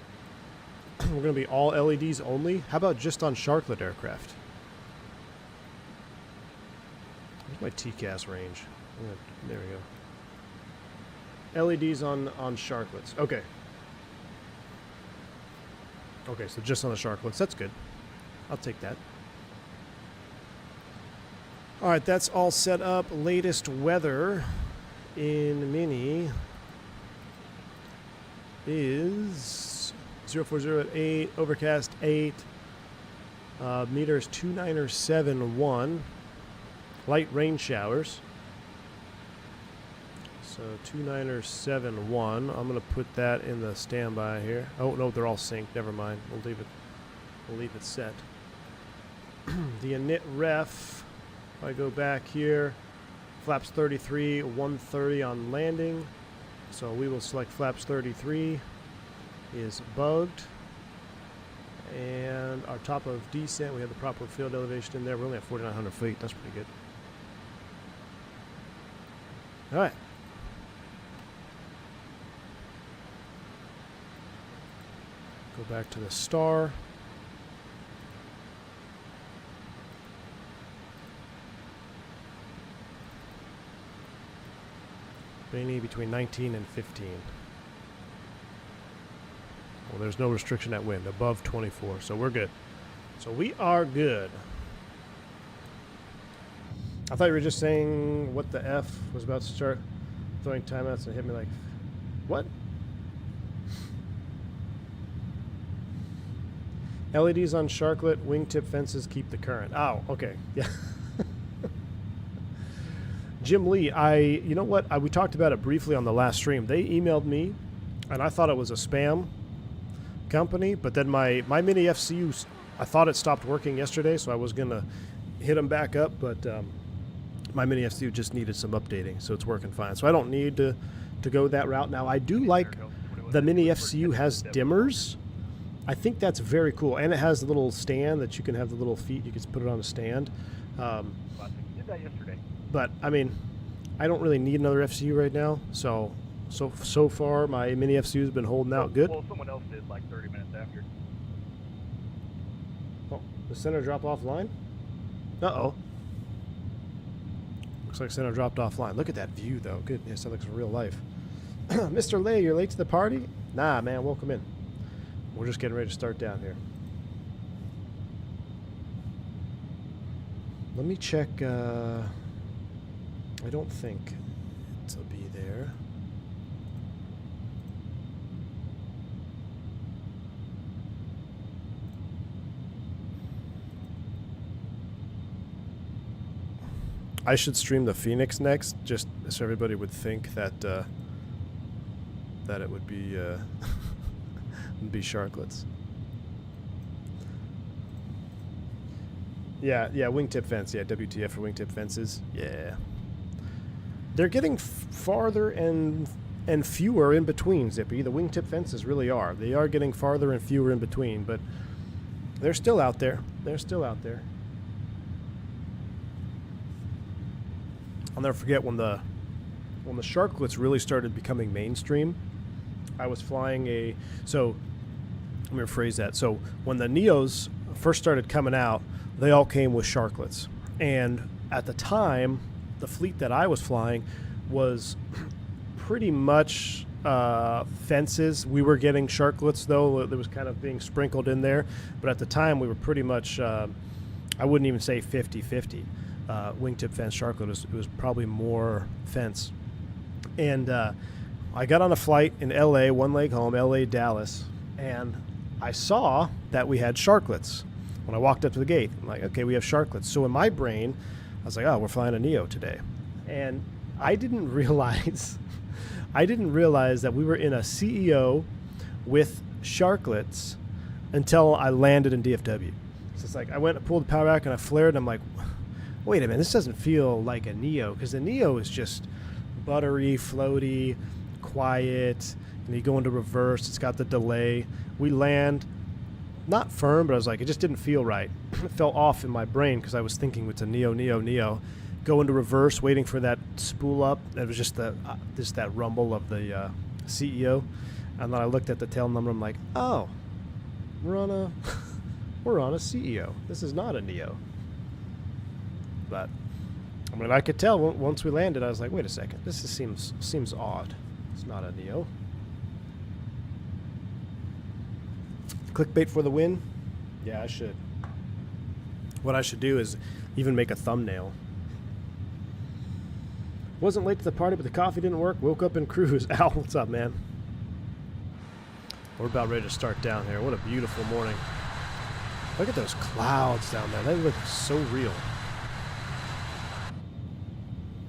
[SPEAKER 2] We're going to be all LEDs only? How about just on Sharklet aircraft? Where's my TCAS range? There we go. LEDs on Sharklets. Okay. Okay, so just on the Sharklets. That's good. I'll take that. All right, that's all set up. Latest weather in Mini is 040 at 8, overcast 8, meters 2971, light rain showers. So 2971. I'm going to put that in the standby here. Oh, no, they're all synced. Never mind. We'll leave it set. The init ref, if I go back here, flaps 33, 130 on landing. So we will select flaps 33 is bugged. And our top of descent, we have the proper field elevation in there. We're only at 4,900 feet. That's pretty good. All right. Go back to the star. Bainey between 19 and 15. Well, there's no restriction at wind, above 24, so we're good. So we are good. I thought you were just saying what the F was about to start throwing timeouts and hit me like, what? LEDs on Sharklet, wingtip fences keep the current. Oh, okay. Yeah. Jim Lee, you know what? We talked about it briefly on the last stream. They emailed me, and I thought it was a spam company, but then my mini FCU, I thought it stopped working yesterday, so I was going to hit them back up, but my mini FCU just needed some updating, so it's working fine. So I don't need to go that route. Now, I do like the mini FCU has dimmers. I think that's very cool, and it has a little stand that you can have the little feet. You can put it on a stand.
[SPEAKER 5] Did that yesterday.
[SPEAKER 2] But, I mean, I don't really need another FCU right now, so far my mini FCU has been holding out good.
[SPEAKER 5] Well, someone else did like 30 minutes after.
[SPEAKER 2] Oh, the center dropped offline? Uh-oh. Looks like center dropped offline. Look at that view, though. Goodness, that looks real life. Mr. Lay, you're late to the party? Nah, man, welcome in. We're just getting ready to start down here. Let me check. I don't think it'll be there. I should stream the Fenix next, just so everybody would think that that it would be be sharklets. Yeah, wingtip fence. Yeah, WTF for wingtip fences. Yeah, they're getting farther and fewer in between. Zippy, the wingtip fences really are. They are getting farther and fewer in between, but they're still out there. They're still out there. I'll never forget when the sharklets really started becoming mainstream. I was flying so let me rephrase that. So when the Neos first started coming out, they all came with sharklets. And at the time, the fleet that I was flying was pretty much fences. We were getting sharklets, though. It was kind of being sprinkled in there. But at the time, we were pretty much, I wouldn't even say 50-50. Wingtip fence sharklet. It was probably more fence. And I got on a flight in LA, one leg home, LA, Dallas, and I saw that we had sharklets when I walked up to the gate. I'm like, okay, we have sharklets. So in my brain, I was like, oh, we're flying a Neo today. And I didn't realize that we were in a CEO with sharklets until I landed in DFW. So it's like I went and pulled the power back and I flared and I'm like, wait a minute, this doesn't feel like a Neo, because the Neo is just buttery, floaty, quiet, and you go into reverse, it's got the delay. We land, not firm, but I was like, it just didn't feel right. It fell off in my brain because I was thinking it's a Neo. Go into reverse, waiting for that spool up. It was just that rumble of the CEO. And then I looked at the tail number, I'm like, oh, we're on a CEO. This is not a Neo. But I mean, I could tell once we landed. I was like, "Wait a second, this seems odd. It's not a Neo." Clickbait for the win? Yeah, I should. What I should do is even make a thumbnail. Wasn't late to the party, but the coffee didn't work. Woke up in cruise. Al, what's up, man? We're about ready to start down here. What a beautiful morning. Look at those clouds down there. They look so real.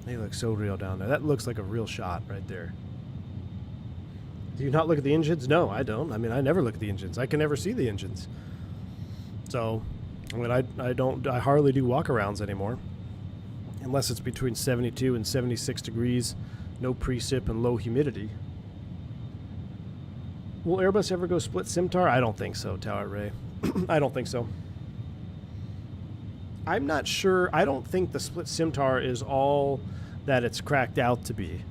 [SPEAKER 2] They look so real down there. That looks like a real shot right there. Do you not look at the engines? No, I don't. I mean, I never look at the engines. I can never see the engines. So, I mean, I hardly do walk-arounds anymore. Unless it's between 72 and 76 degrees, no precip and low humidity. Will Airbus ever go split Simtar? I don't think so, Tower Ray. I don't think so. I'm not sure. I don't think the split Simtar is all that it's cracked out to be,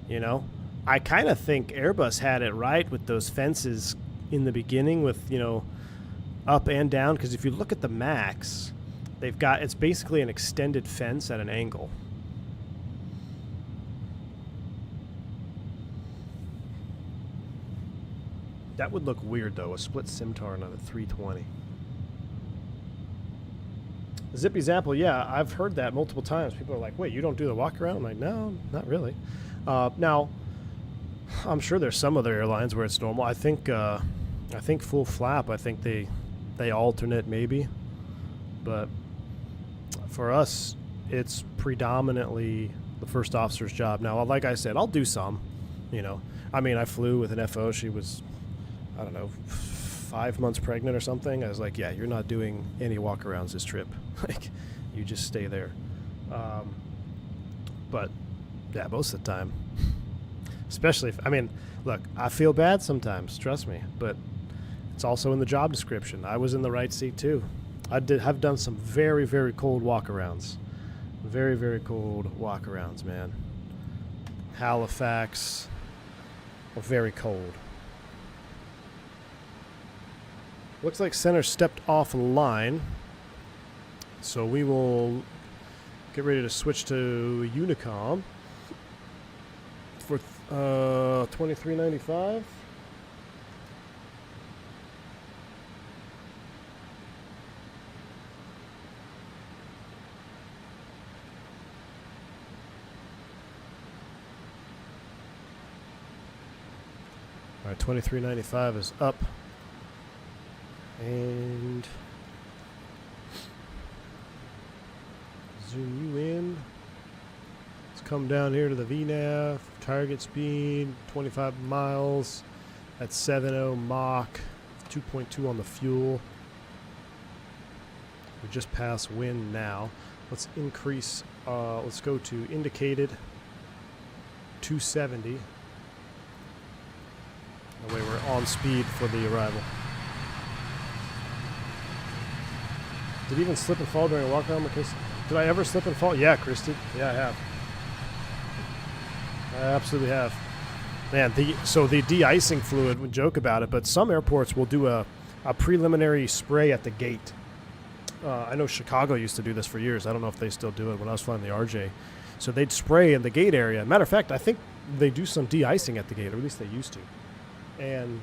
[SPEAKER 2] you know? I kind of think Airbus had it right with those fences in the beginning with, you know, up and down, because if you look at the Max, it's basically an extended fence at an angle. That would look weird, though, a split Simtar on a 320. Zippy Zapple, yeah, I've heard that multiple times. People are like, wait, you don't do the walk around? I'm like, no, not really. Now, I'm sure there's some other airlines where it's normal. I think full flap, I think they alternate maybe. But for us, it's predominantly the first officer's job. Now, like I said, I'll do some, you know. I mean, I flew with an FO. She was, I don't know, 5 months pregnant or something, I was like, yeah, you're not doing any walkarounds this trip. Like, you just stay there. But yeah, most of the time, especially if, I mean, look, I feel bad sometimes, trust me, but it's also in the job description. I was in the right seat too. Have done some very, very cold walkarounds. Very, very cold walkarounds, man. Halifax, very cold. Looks like center stepped offline, so we will get ready to switch to Unicom for $23.95. All right, $23.95 is up. And zoom you in. Let's come down here to the VNAV. Target speed, 25 miles at 70 Mach, 2.2 on the fuel. We just passed wind now. Let's increase, let's go to indicated 270. That way we're on speed for the arrival. Did you even slip and fall during a walk around? Because did I ever slip and fall? Yeah, Christy. Yeah, I have. I absolutely have. Man, so the de-icing fluid, we joke about it, but some airports will do a preliminary spray at the gate. I know Chicago used to do this for years. I don't know if they still do it when I was flying the RJ. So they'd spray in the gate area. Matter of fact, I think they do some de-icing at the gate, or at least they used to. And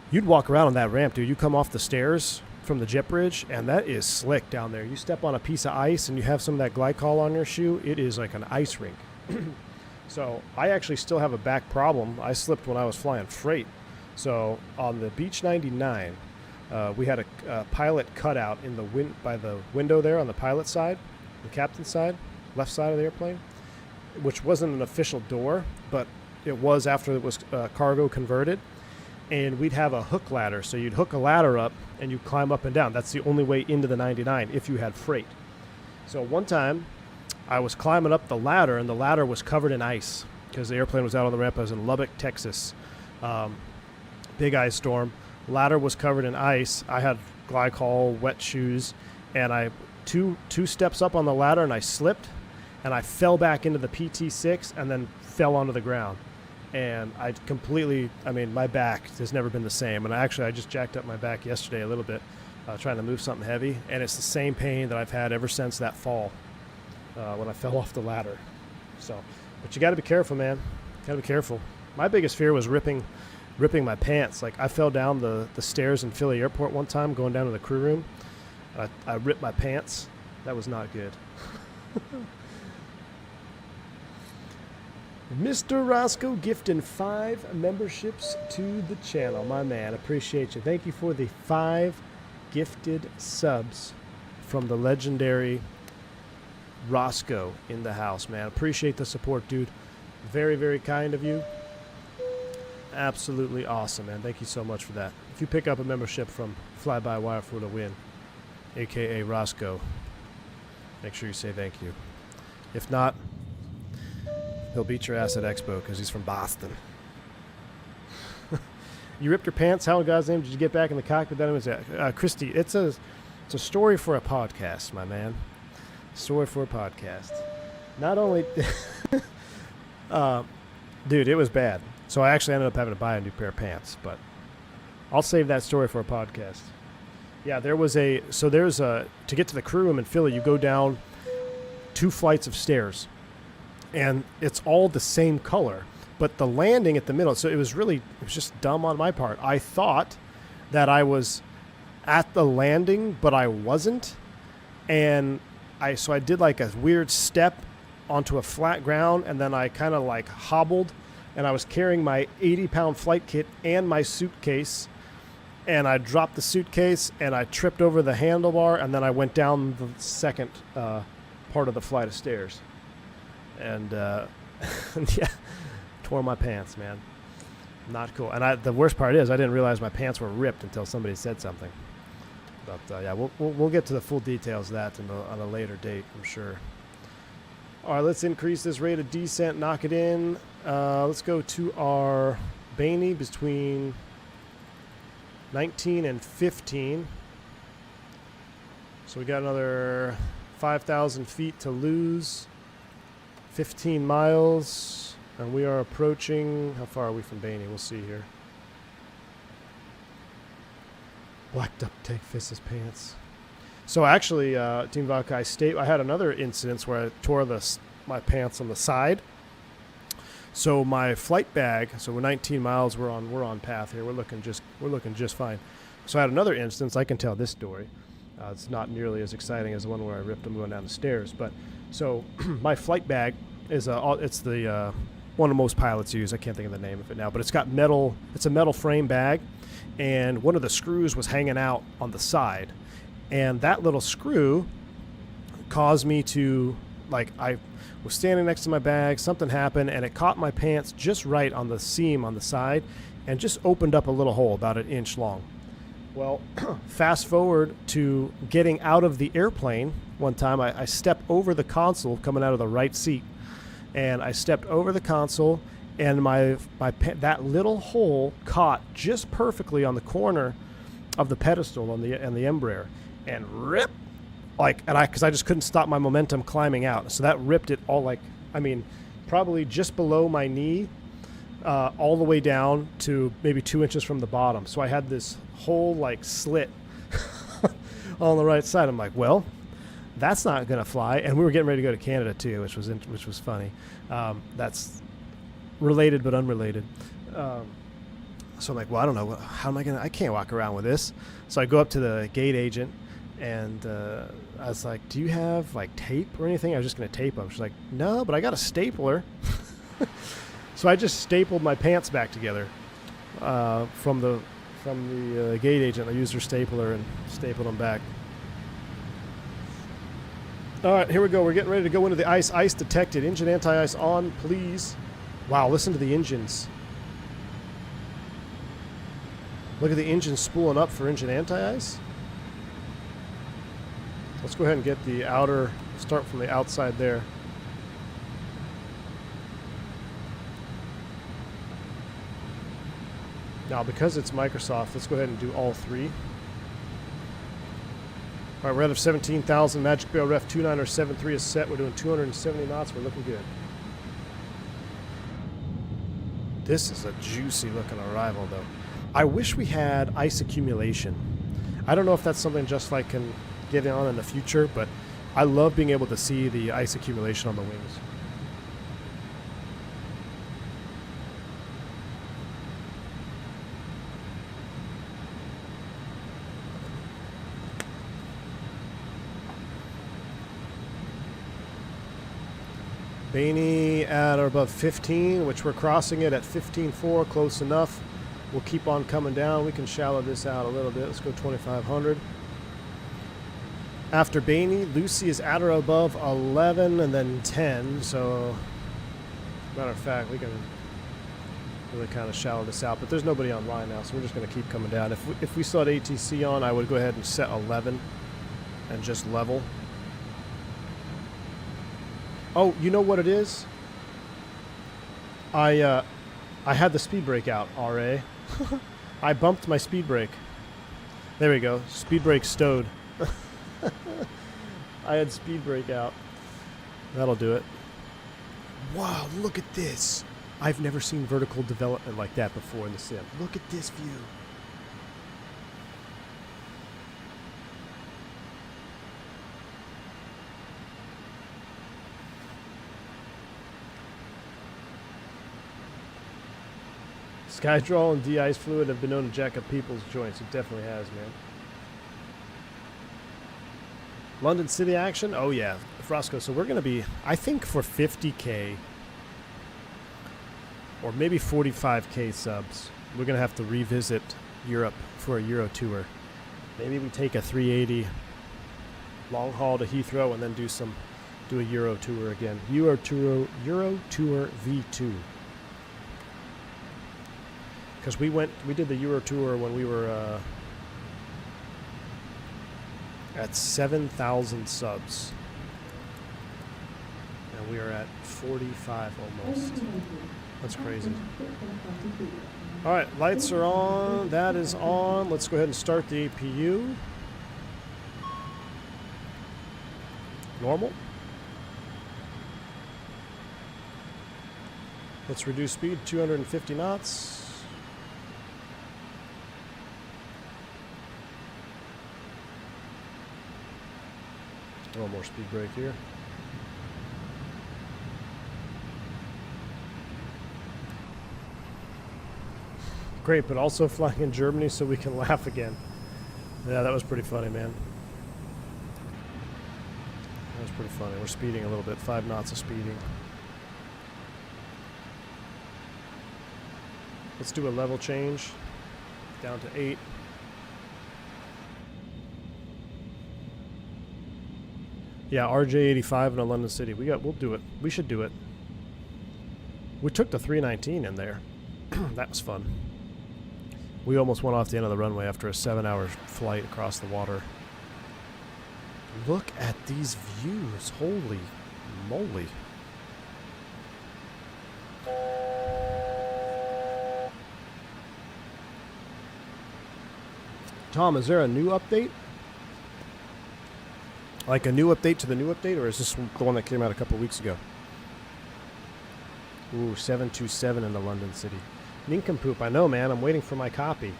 [SPEAKER 2] you'd walk around on that ramp, dude. You come off the stairs from the jet bridge, and that is slick down there. You step on a piece of ice and you have some of that glycol on your shoe, it is like an ice rink. So I actually still have a back problem. I slipped when I was flying freight. So on the Beech 99, we had a pilot cutout in the by the window there on the pilot side, the captain's side, left side of the airplane, which wasn't an official door, but it was after it was cargo converted. And we'd have a hook ladder. So you'd hook a ladder up and you'd climb up and down. That's the only way into the 99 if you had freight. So one time I was climbing up the ladder and the ladder was covered in ice because the airplane was out on the ramp. I was in Lubbock, Texas. Big ice storm. Ladder was covered in ice. I had glycol, wet shoes, and I two steps up on the ladder and I slipped and I fell back into the PT6 and then fell onto the ground. And I completely, I mean, my back has never been the same. And I just jacked up my back yesterday a little bit, trying to move something heavy. And it's the same pain that I've had ever since that fall when I fell off the ladder. So, but you got to be careful, man. Got to be careful. My biggest fear was ripping my pants. Like I fell down the stairs in Philly Airport one time going down to the crew room. I ripped my pants. That was not good. Mr. Roscoe gifting 5 memberships to the channel. My man, appreciate you. Thank you for the 5 gifted subs from the legendary Roscoe in the house, man. Appreciate the support, dude. Very, very kind of you. Absolutely awesome, man. Thank you so much for that. If you pick up a membership from Fly-By-Wire for the Win, a.k.a. Roscoe, make sure you say thank you. If not, he'll beat your ass at Expo because he's from Boston. You ripped your pants? How in God's name did you get back in the cockpit? That was Christy. It's a story for a podcast, my man. Story for a podcast. Not only, dude, it was bad. So I actually ended up having to buy a new pair of pants, but I'll save that story for a podcast. Yeah, there's to get to the crew room in Philly, you go down 2 flights of stairs. And it's all the same color, but the landing at the middle, so it was just dumb on my part. I thought that I was at the landing, but I wasn't. And so I did like a weird step onto a flat ground, and then I kind of like hobbled, and I was carrying my 80-pound flight kit and my suitcase, and I dropped the suitcase, and I tripped over the handlebar, and then I went down the second part of the flight of stairs. And yeah, tore my pants, man. Not cool. And the worst part is I didn't realize my pants were ripped until somebody said something. But yeah, we'll get to the full details of that on a later date, I'm sure. All right, let's increase this rate of descent, knock it in. Let's go to our Bainey between 19 and 15. So we got another 5,000 feet to lose, 15 miles, and we are approaching, how far are we from Bainey? We'll see here. Black duck take fists his pants. So actually, Team Valkai State, I had another incident where I tore my pants on the side. So my flight bag, so we're 19 miles, we're on path here. We're looking just fine. So I had another instance. I can tell this story. It's not nearly as exciting as the one where I ripped them going down the stairs. But so my flight bag is it's the one of most pilots use. I can't think of the name of it now, but it's got metal. It's a metal frame bag, and one of the screws was hanging out on the side. And that little screw caused me to, I was standing next to my bag, something happened, and it caught my pants just right on the seam on the side and just opened up a little hole about an inch long. Well, fast forward to getting out of the airplane one time. I stepped over the console coming out of the right seat, and I stepped over the console, and that little hole caught just perfectly on the corner of the pedestal on the Embraer. And rip, because I just couldn't stop my momentum climbing out. So that ripped it all, probably just below my knee, all the way down to maybe 2 inches from the bottom. So I had this whole slit on the right side. I'm like, well, that's not gonna fly. And we were getting ready to go to Canada too, which was funny. That's related but unrelated. So I'm like, well, I don't know, how am I can't walk around with this. So I go up to the gate agent. And I was like, do you have tape or anything? I was just going to tape them. She's like, no, but I got a stapler. So I just stapled my pants back together from the gate agent. I used her stapler and stapled them back. All right, here we go. We're getting ready to go into the ice. Ice detected. Engine anti-ice on, please. Wow, listen to the engines. Look at the engine spooling up for engine anti-ice. Let's go ahead and get the outer, start from the outside there. Now, because it's Microsoft, let's go ahead and do all three. All right, we're out of 17,000. Magic Barrel Ref 2973 is set. We're doing 270 knots. We're looking good. This is a juicy looking arrival, though. I wish we had ice accumulation. I don't know if that's something JustFlight can get on in the future, but I love being able to see the ice accumulation on the wings. Bainey at or above 15, which we're crossing it at 15.4, close enough. We'll keep on coming down. We can shallow this out a little bit. Let's go 2,500. After Bainey, Lucy is at or above 11 and then 10. So, matter of fact, we can really kind of shallow this out. But there's nobody online now, so we're just going to keep coming down. If we still had ATC on, I would go ahead and set 11 and just level. Oh, you know what it is? I had the speed brake out, RA. I bumped my speed brake. There we go. Speed brake stowed. I had speed brake out. That'll do it. Wow, look at this. I've never seen vertical development like that before in the sim. Look at this view. Skydroll and de-ice fluid have been known to jack up people's joints. It definitely has, man. London City action? Oh, yeah. Frosco. So we're going to be, I think, for 50K or maybe 45K subs, we're going to have to revisit Europe for a Euro tour. Maybe we take a 380 long haul to Heathrow and then do a Euro tour again. Euro tour V2. Because we did the Euro tour when we were at 7,000 subs. And we are at 45 almost. That's crazy. Alright, lights are on. That is on. Let's go ahead and start the APU. Normal. Let's reduce speed, 250 knots. A little more speed brake here. Great, but also flying in Germany so we can laugh again. Yeah, that was pretty funny, man. That was pretty funny. We're speeding a little bit, 5 knots of speeding. Let's do a level change, down to 8. Yeah, RJ85 in a London City. We'll do it. We should do it. We took the 319 in there. That was fun. We almost went off the end of the runway after a 7-hour flight across the water. Look at these views. Holy moly. Tom, is there a new update? Like a new update to the new update, or is this the one that came out a couple weeks ago? Ooh, 727 in the London City. Nincompoop, I know, man. I'm waiting for my copy.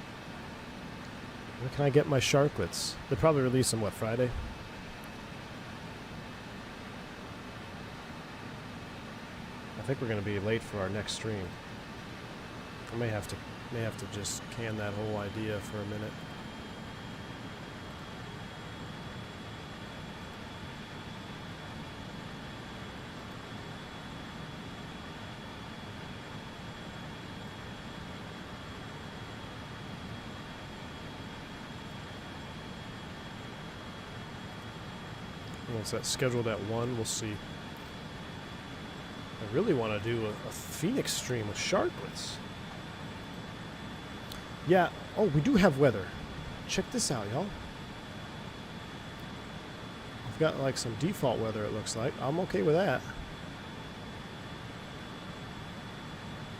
[SPEAKER 2] Where can I get my sharklets? They'll probably release them, what, Friday? I think we're going to be late for our next stream. I may have to just can that whole idea for a minute. Once that's scheduled at 1, we'll see. I really want to do a Fenix stream with sharklets. Yeah. Oh, we do have weather. Check this out, y'all. I've got like some default weather, it looks like. I'm okay with that.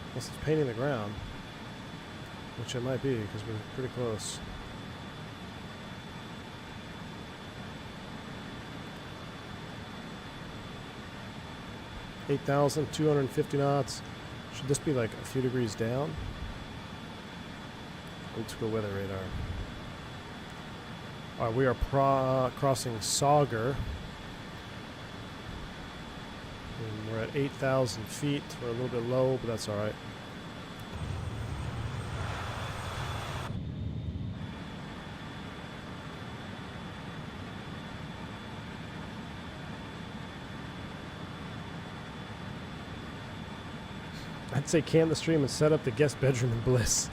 [SPEAKER 2] Unless it's painting the ground. Which it might be, because we're pretty close. $8,250 knots. Should this be like a few degrees down? Let's go weather radar. Alright, we are crossing Sauger. And we're at 8,000 feet. We're a little bit low, but that's alright. I'd say can the stream and set up the guest bedroom in Bliss.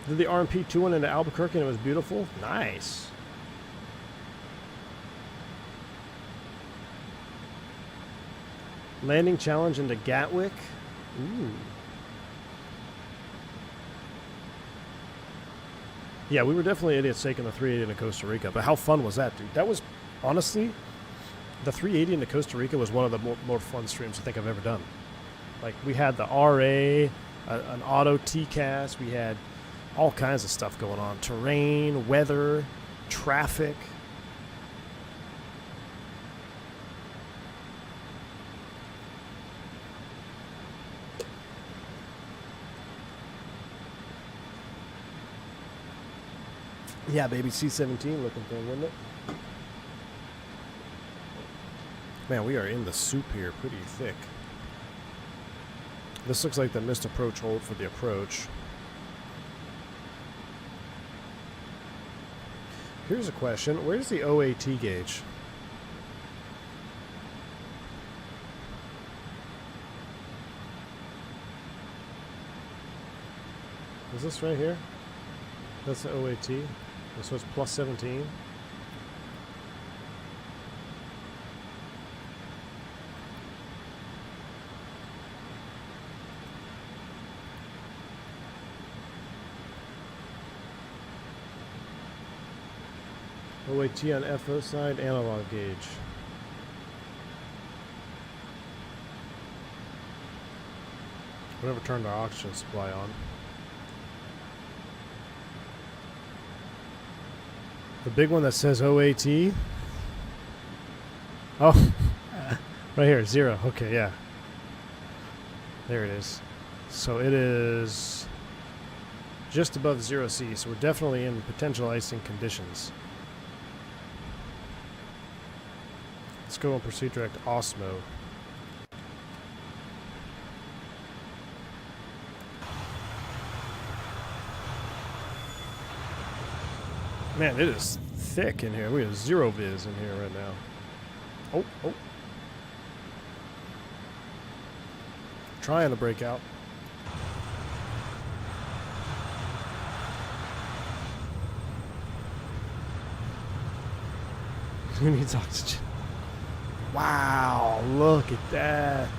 [SPEAKER 2] Did the RMP 2-1 into Albuquerque and it was beautiful? Nice. Landing challenge into Gatwick. Ooh. Yeah, we were definitely idiots taking the 380 into Costa Rica, but how fun was that, dude? That was, honestly, the 380 into Costa Rica was one of the more fun streams I think I've ever done. Like, we had the RA, an auto TCAS, we had all kinds of stuff going on. Terrain, weather, traffic. Yeah, baby, C-17 looking thing, wouldn't it? Man, we are in the soup here pretty thick. This looks like the missed approach hold for the approach. Here's a question. Where's the OAT gauge? Is this right here? That's the OAT. So it's plus 17. OAT on FO side, analog gauge. We never turned our oxygen supply on. The big one that says OAT. Oh, right here, 0. Okay, yeah. There it is. So it is just above 0C, so we're definitely in potential icing conditions. Let's go and proceed direct Osmo. Man, it is thick in here. We have 0 viz in here right now. Oh, oh. Trying to break out. Who needs oxygen? Wow, look at that.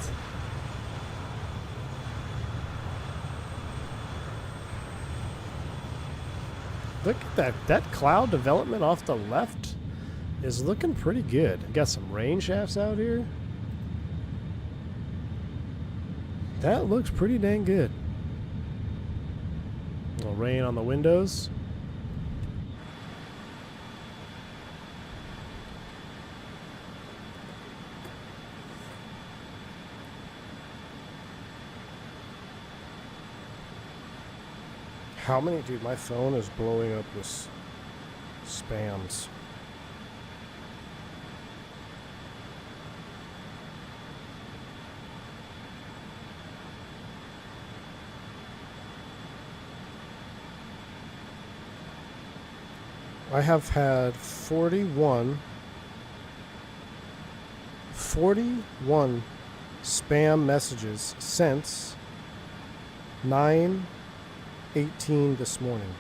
[SPEAKER 2] Look at that. That cloud development off the left is looking pretty good. Got some rain shafts out here. That looks pretty dang good. A little rain on the windows. How many? Dude, my phone is blowing up with spams. I have had 41 spam messages since 9:18 this morning.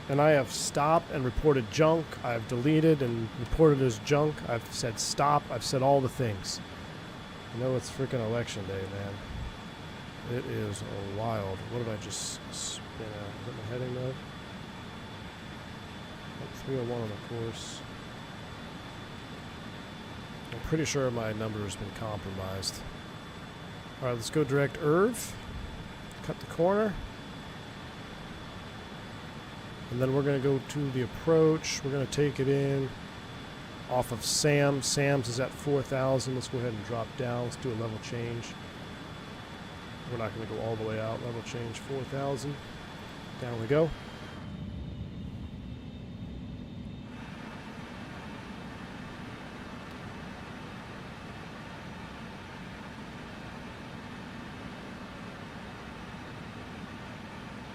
[SPEAKER 2] And I have stopped and reported junk. I've deleted and reported as junk. I've said stop. I've said all the things. You know, it's freaking election day, man. It is wild. What did I just spin out? Is that my heading mode? 301 on the course. I'm pretty sure my number has been compromised. Alright, let's go direct Irv. Cut the corner. And then we're going to go to the approach. We're going to take it in off of Sam's. Sam's is at 4,000. Let's go ahead and drop down. Let's do a level change. We're not going to go all the way out. Level change 4,000. Down we go.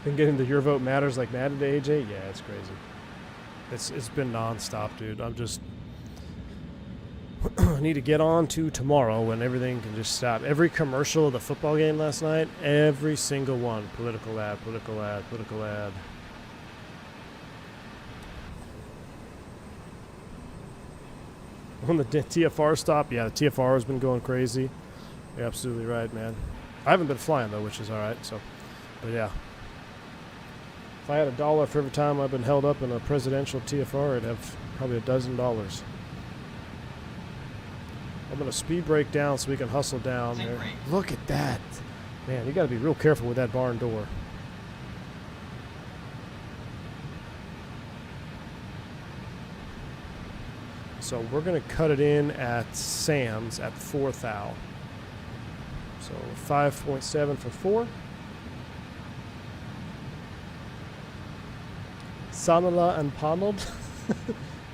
[SPEAKER 2] Been getting the Your Vote Matters like mad today, AJ? Yeah, it's crazy. It's been non-stop, dude. I'm just I need to get on to tomorrow when everything can just stop. Every commercial of the football game last night, every single one. Political ad, political ad, political ad. On the TFR stop, yeah, the TFR has been going crazy. You're absolutely right, man. I haven't been flying though, which is alright, so, but yeah. If I had $1 for every time I've been held up in a presidential TFR, I'd have probably $12. I'm going to speed brake down so we can hustle down there. Look at that. Man, you got to be real careful with that barn door. So we're going to cut it in at Sam's at 4,000. So 5.7 for 4. Sanala and Pommelled.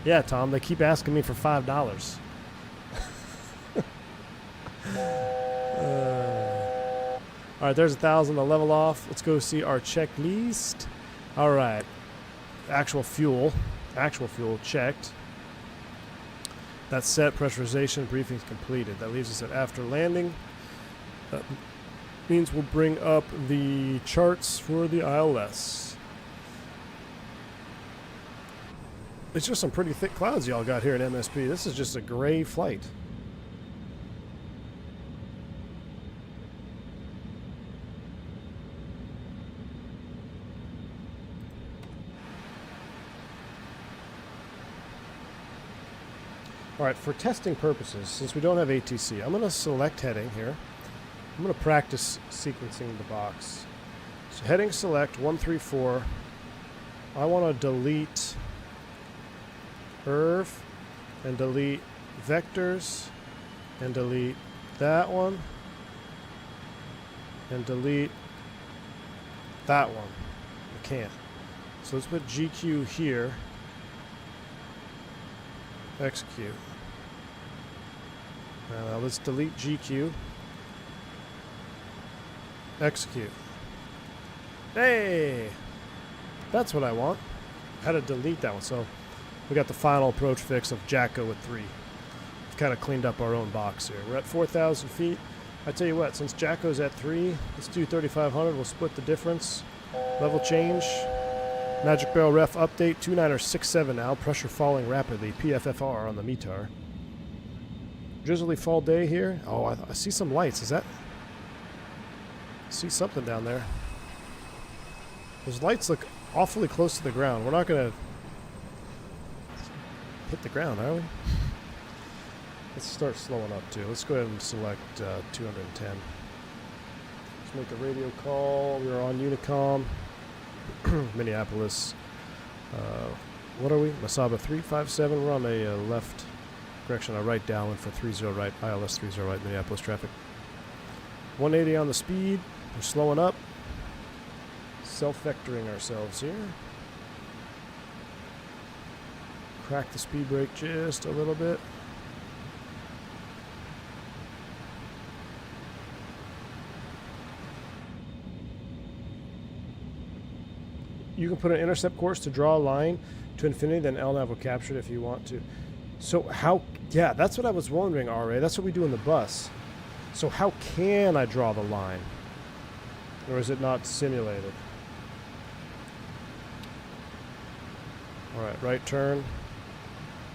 [SPEAKER 2] Yeah, Tom, they keep asking me for $5. All right, there's 1,000 to level off. Let's go see our checklist. All right, actual fuel checked. That's set. Pressurization briefing's completed. That leaves us at after landing. That means we'll bring up the charts for the ILS. It's just some pretty thick clouds y'all got here at MSP. This is just a gray flight. Alright, for testing purposes, since we don't have ATC, I'm going to select heading here. I'm going to practice sequencing the box. So heading select 134. I want to delete IRV and delete vectors and delete that one and delete that one. I can't. So let's put GQ here. Execute. Now let's delete GQ. Execute. Hey! That's what I want. I had to delete that one. So we got the final approach fix of Jacko with 3. We've kind of cleaned up our own box here. We're at 4,000 feet. I tell you what, since Jacko's at 3, let's do 3,500. We'll split the difference. Level change. Magic Barrel ref update. 2967 now. Pressure falling rapidly. PFFR on the METAR. Drizzly fall day here. Oh, I see some lights. Is that... I see something down there. Those lights look awfully close to the ground. We're not going to hit the ground, are we? Let's start slowing up too. Let's go ahead and select 210. Let's make a radio call. We're on Unicom. Minneapolis. What are we? Masaba 357. We're on a left correction, a right downwind for 30 right, ILS 30 right, Minneapolis traffic. 180 on the speed. We're slowing up. Self-vectoring ourselves here. Crack the speed brake just a little bit. You can put an intercept course to draw a line to infinity, then LNAV will capture it if you want to. So how, yeah, that's what I was wondering, RA. That's what we do in the bus. So how can I draw the line? Or is it not simulated? Alright, right turn.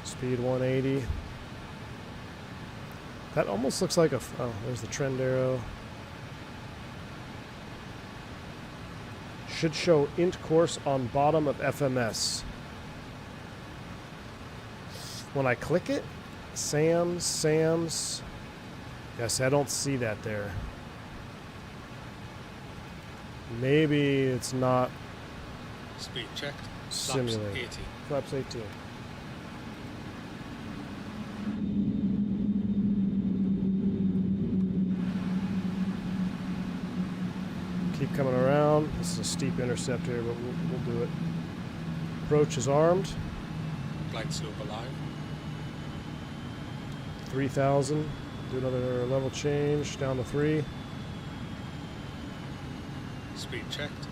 [SPEAKER 2] Speed 180. That almost looks like a, oh, there's the trend arrow. Should show int course on bottom of FMS. When I click it, SAMS. Yes, I don't see that there. Maybe it's not
[SPEAKER 4] Speed checked.
[SPEAKER 2] simulated.
[SPEAKER 4] Flaps 18.
[SPEAKER 2] Flaps 18. Keep coming around. This is a steep intercept here, but we'll do it. Approach is armed.
[SPEAKER 4] Flight slope alive.
[SPEAKER 2] 3,000. Do another level change down to 3.
[SPEAKER 4] Speed checked.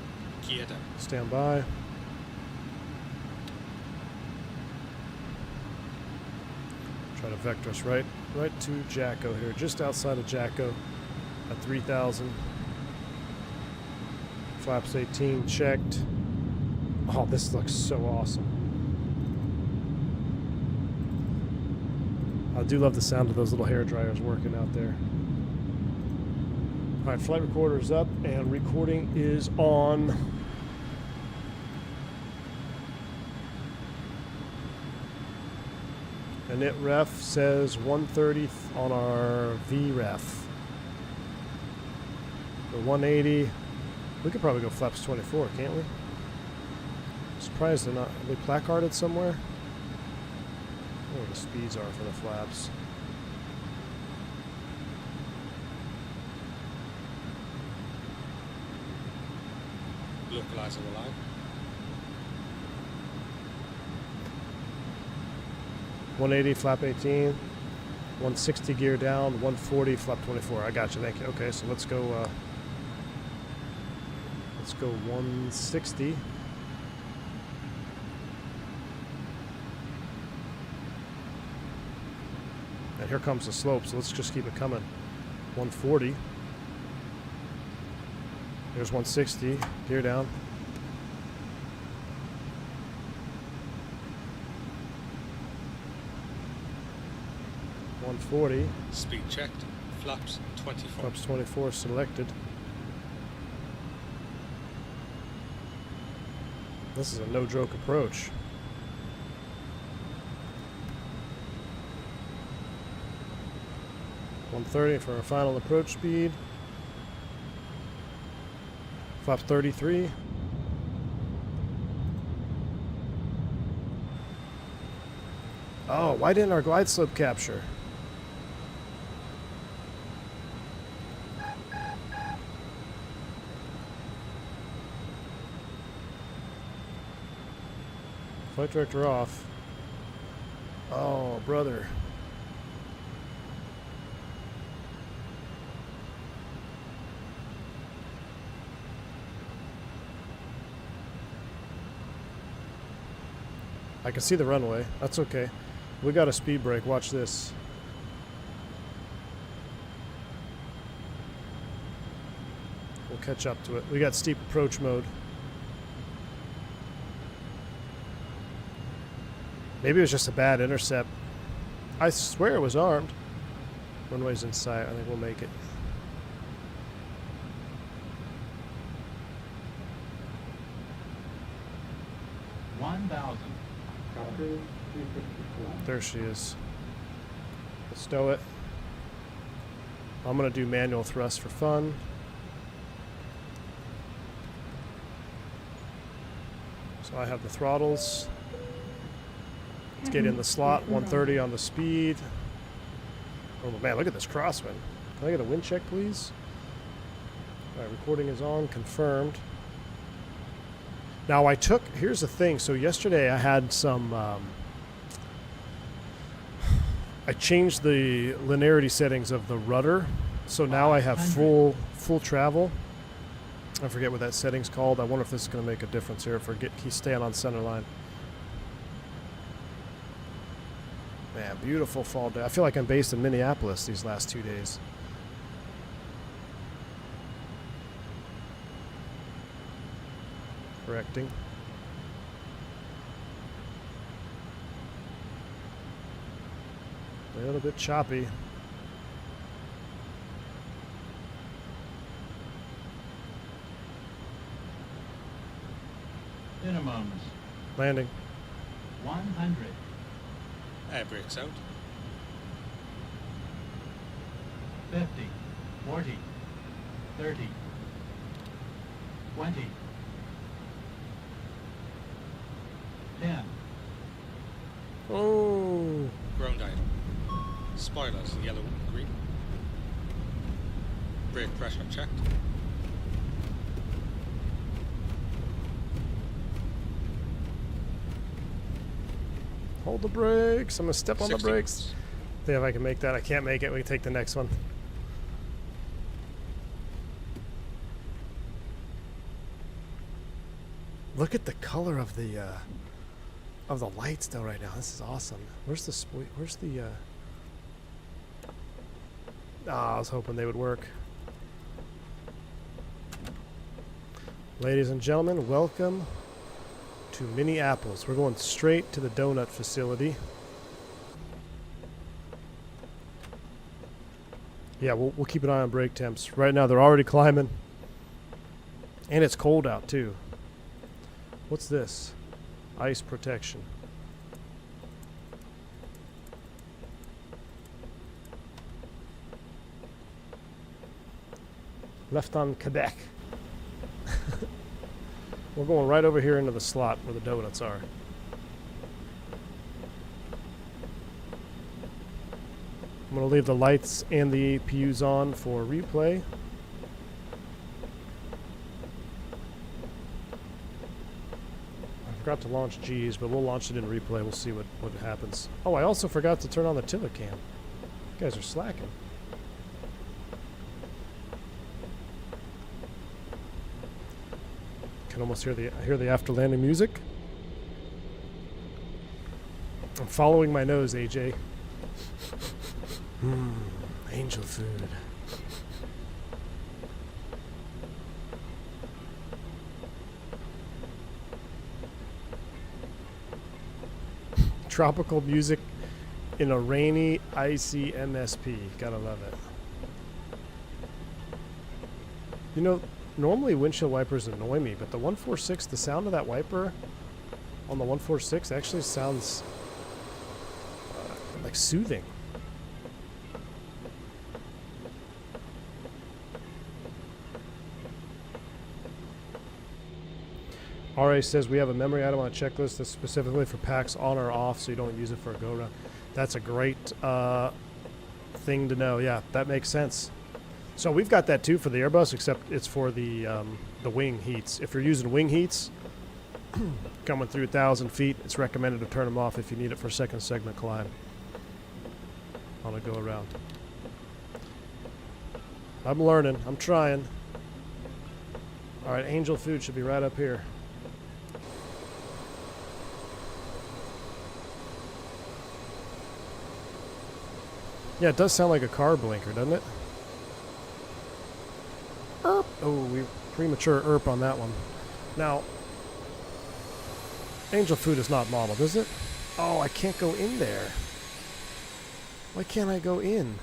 [SPEAKER 4] Gear down.
[SPEAKER 2] Stand by. Try to vector us right to Jacko here, just outside of Jacko at 3,000. Flaps 18 checked. Oh, this looks so awesome. I do love the sound of those little hair dryers working out there. All right, flight recorder is up and recording is on. And it ref says 130 on our VREF. The 180. We could probably go flaps 24, can't we? Surprised they're not. Are they placarded somewhere? I don't know where the speeds are for the flaps.
[SPEAKER 4] Localizer alive.
[SPEAKER 2] .180 flap 18, 160 gear down, 140 flap 24. I got you. Thank you. Okay, so let's go 160. And here comes the slope, so let's just keep it coming. 140. There's 160. Gear down. .140.
[SPEAKER 4] Speed checked. Flaps 24.
[SPEAKER 2] Flaps 24 selected. This is a no-joke approach. 130 for our final approach speed. Flap 33. Oh, why didn't our glide slope capture? Flight director off. Oh, brother. I can see the runway. That's okay. We got a speed break. Watch this. We'll catch up to it. We got steep approach mode. Maybe it was just a bad intercept. I swear it was armed. Runway's in sight. I think we'll make it. There she is. Let's stow it. I'm going to do manual thrust for fun. So I have the throttles. Let's get in the slot, 130 on the speed. Oh man, look at this crosswind. Can I get a wind check, please? All right, recording is on, confirmed. Now here's the thing. So yesterday I had some, I changed the linearity settings of the rudder. So now I have full travel. I forget what that setting's called. I wonder if this is going to make a difference here if he's staying on center line. Man, beautiful fall day. I feel like I'm based in Minneapolis these last 2 days. Correcting. A little bit choppy.
[SPEAKER 6] Minimums.
[SPEAKER 2] Landing.
[SPEAKER 6] 100.
[SPEAKER 4] Air brakes out.
[SPEAKER 6] 50. 40. 30. 20. 10.
[SPEAKER 2] Oh.
[SPEAKER 4] Ground item. Spoilers yellow and green. Brake pressure checked.
[SPEAKER 2] Hold the brakes. I'm going to step on the
[SPEAKER 4] 60
[SPEAKER 2] brakes.
[SPEAKER 4] knots.
[SPEAKER 2] See if I can make that. I can't make it. We can take the next one. Look at the color of the lights though right now. This is awesome. Where's the I was hoping they would work. Ladies and gentlemen, welcome to Minneapolis. We're going straight to the donut facility. Yeah, we'll keep an eye on brake temps. Right now they're already climbing. And it's cold out too. What's this? Ice protection. Left on Quebec. We're going right over here into the slot where the donuts are. I'm going to leave the lights and the APUs on for replay. I forgot to launch G's, but we'll launch it in replay. We'll see what happens. Oh, I also forgot to turn on the tiller cam. You guys are slacking. Can almost hear the after landing music. I'm following my nose, AJ. Angel food. Tropical music in a rainy, icy MSP. Gotta love it. You know, normally windshield wipers annoy me, but the 146, the sound of that wiper on the 146 actually sounds like soothing. RA says we have a memory item on a checklist that's specifically for packs on or off, so you don't use it for a go-round. That's a great thing to know. Yeah, that makes sense. So we've got that too for the Airbus, except it's for the wing heats. If you're using wing heats, coming through 1,000 feet, it's recommended to turn them off if you need it for second segment climb on a go-around. I'm learning. I'm trying. All right, Angel Food should be right up here. Yeah, it does sound like a car blinker, doesn't it? Erp. Oh, we premature erp on that one. Now, Angel Food is not modeled, is it? Oh, I can't go in there. Why can't I go in?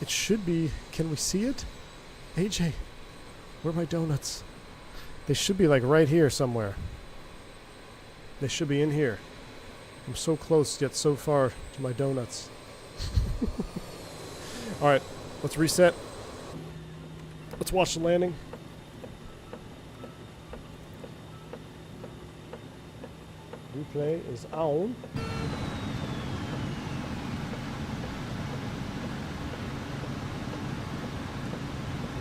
[SPEAKER 2] It should be... Can we see it? AJ, where are my donuts? They should be like right here somewhere. They should be in here. I'm so close yet so far to my donuts. Alright, let's reset. Let's watch the landing. Replay is on.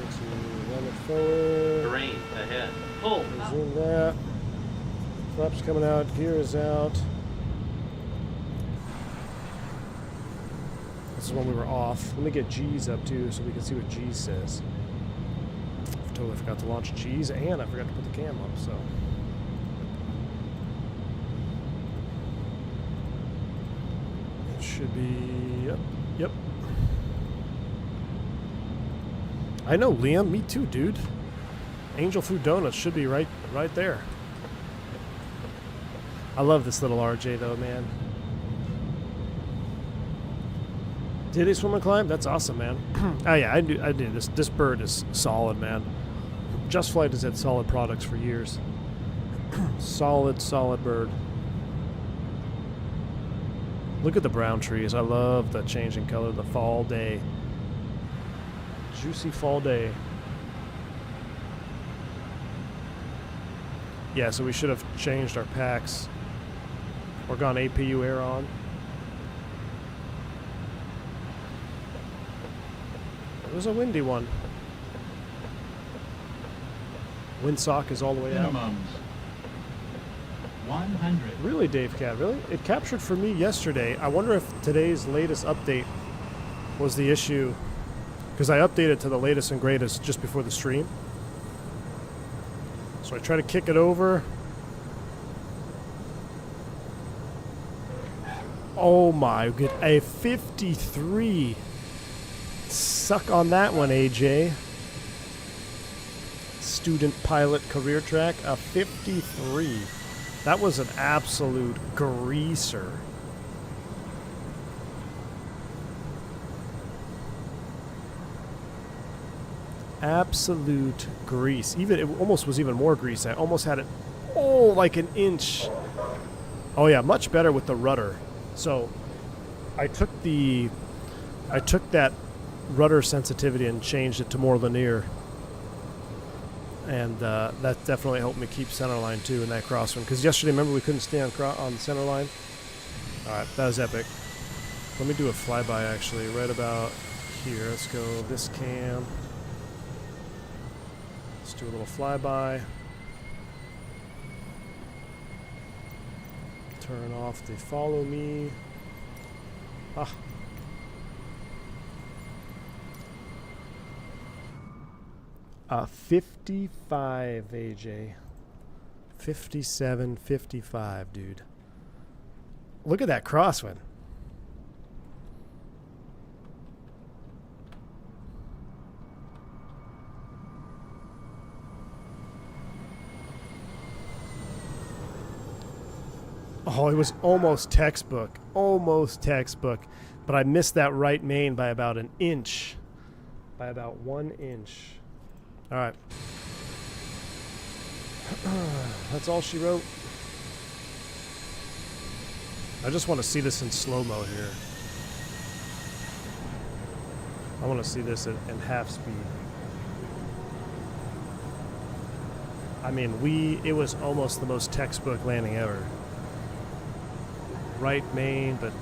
[SPEAKER 2] Let's run it forward.
[SPEAKER 7] Terrain ahead. Pull.
[SPEAKER 2] Zoom that. Flaps coming out. Gear is out. This is when we were off. Let me get G's up too so we can see what G says. I totally forgot to launch G's and I forgot to put the cam up, so. It should be, yep. I know, Liam, me too, dude. Angel Food Donuts should be right there. I love this little RJ though, man. Did he swim and climb? That's awesome, man. Oh yeah, I do. This bird is solid, man. JustFlight has had solid products for years. solid bird. Look at the brown trees. I love the changing color of the fall day. Juicy fall day. Yeah, so we should have changed our packs or gone APU air on. It was a windy one. Windsock is all the way out.
[SPEAKER 6] Minimums. 100.
[SPEAKER 2] Really, Dave Cat? Really? It captured for me yesterday. I wonder if today's latest update was the issue, because I updated to the latest and greatest just before the stream. So I try to kick it over. Oh my good, a 53. Suck on that one, AJ. Student pilot career track, a 53. That was an absolute greaser. Absolute grease. Even it almost was even more grease. I almost had it, oh, like an inch. Oh yeah, much better with the rudder. So I took that rudder sensitivity and changed it to more linear, and that definitely helped me keep center line too in that crosswind, because yesterday, remember, we couldn't stay on the center line. Alright, that was epic. Let me do a flyby actually right about here. Let's go this cam. Let's do a little flyby. Turn off the follow me. Ah. A 55, AJ. 57, 55, dude. Look at that crosswind. Oh, it was almost textbook. Almost textbook. But I missed that right main by about an inch. By about 1 inch. All right. That's all she wrote. I just want to see this in slow-mo here. I want to see this in half speed. I mean, it was almost the most textbook landing ever. Right main, but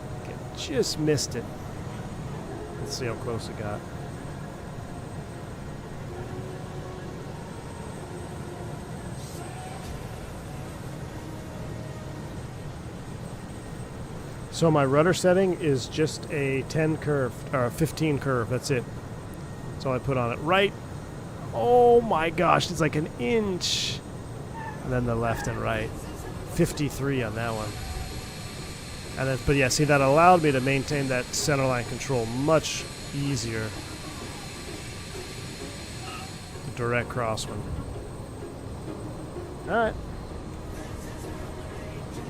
[SPEAKER 2] just missed it. Let's see how close it got. So my rudder setting is just a 10 curve, or a 15 curve, that's it. That's all I put on it. Right, oh my gosh, it's like an inch. And then the left and right. 53 on that one. And then, but yeah, see, that allowed me to maintain that centerline control much easier. The direct crosswind. Alright.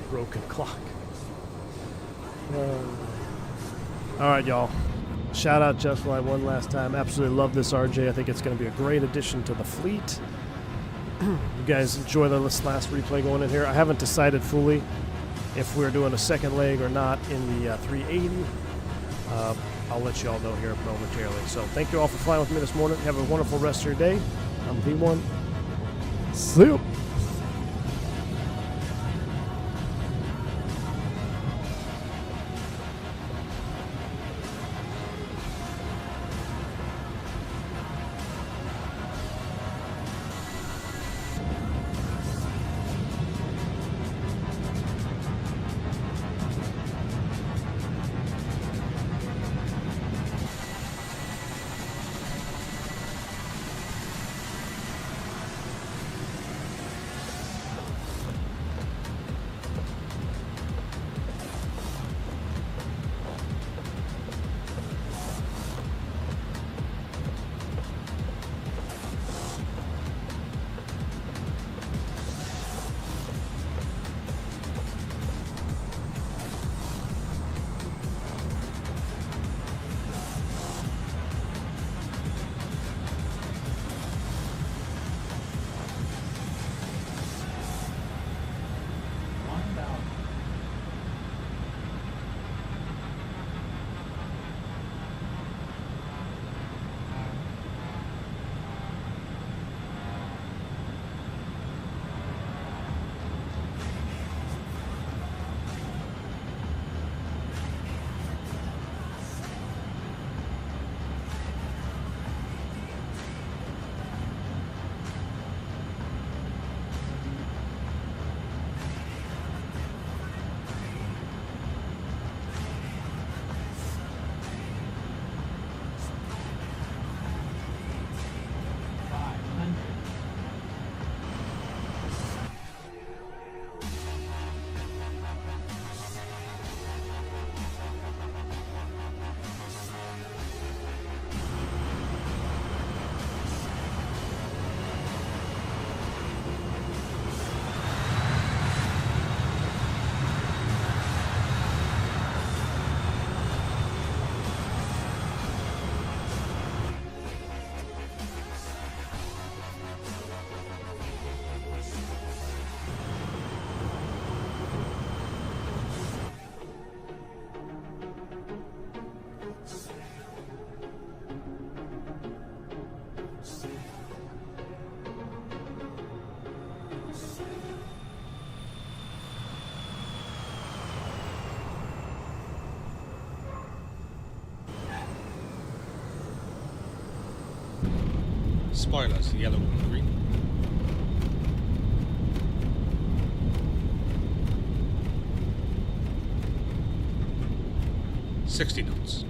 [SPEAKER 2] Broken clock. Alright, y'all. Shout out JustFlight one last time. Absolutely love this RJ. I think it's going to be a great addition to the fleet. You guys enjoy this last replay going in here. I haven't decided fully if we're doing a second leg or not in the 380. I'll let you all know here momentarily. So thank you all for flying with me this morning. Have a wonderful rest of your day. I'm V1. See you.
[SPEAKER 4] Spoilers, yellow and green. $60 knots.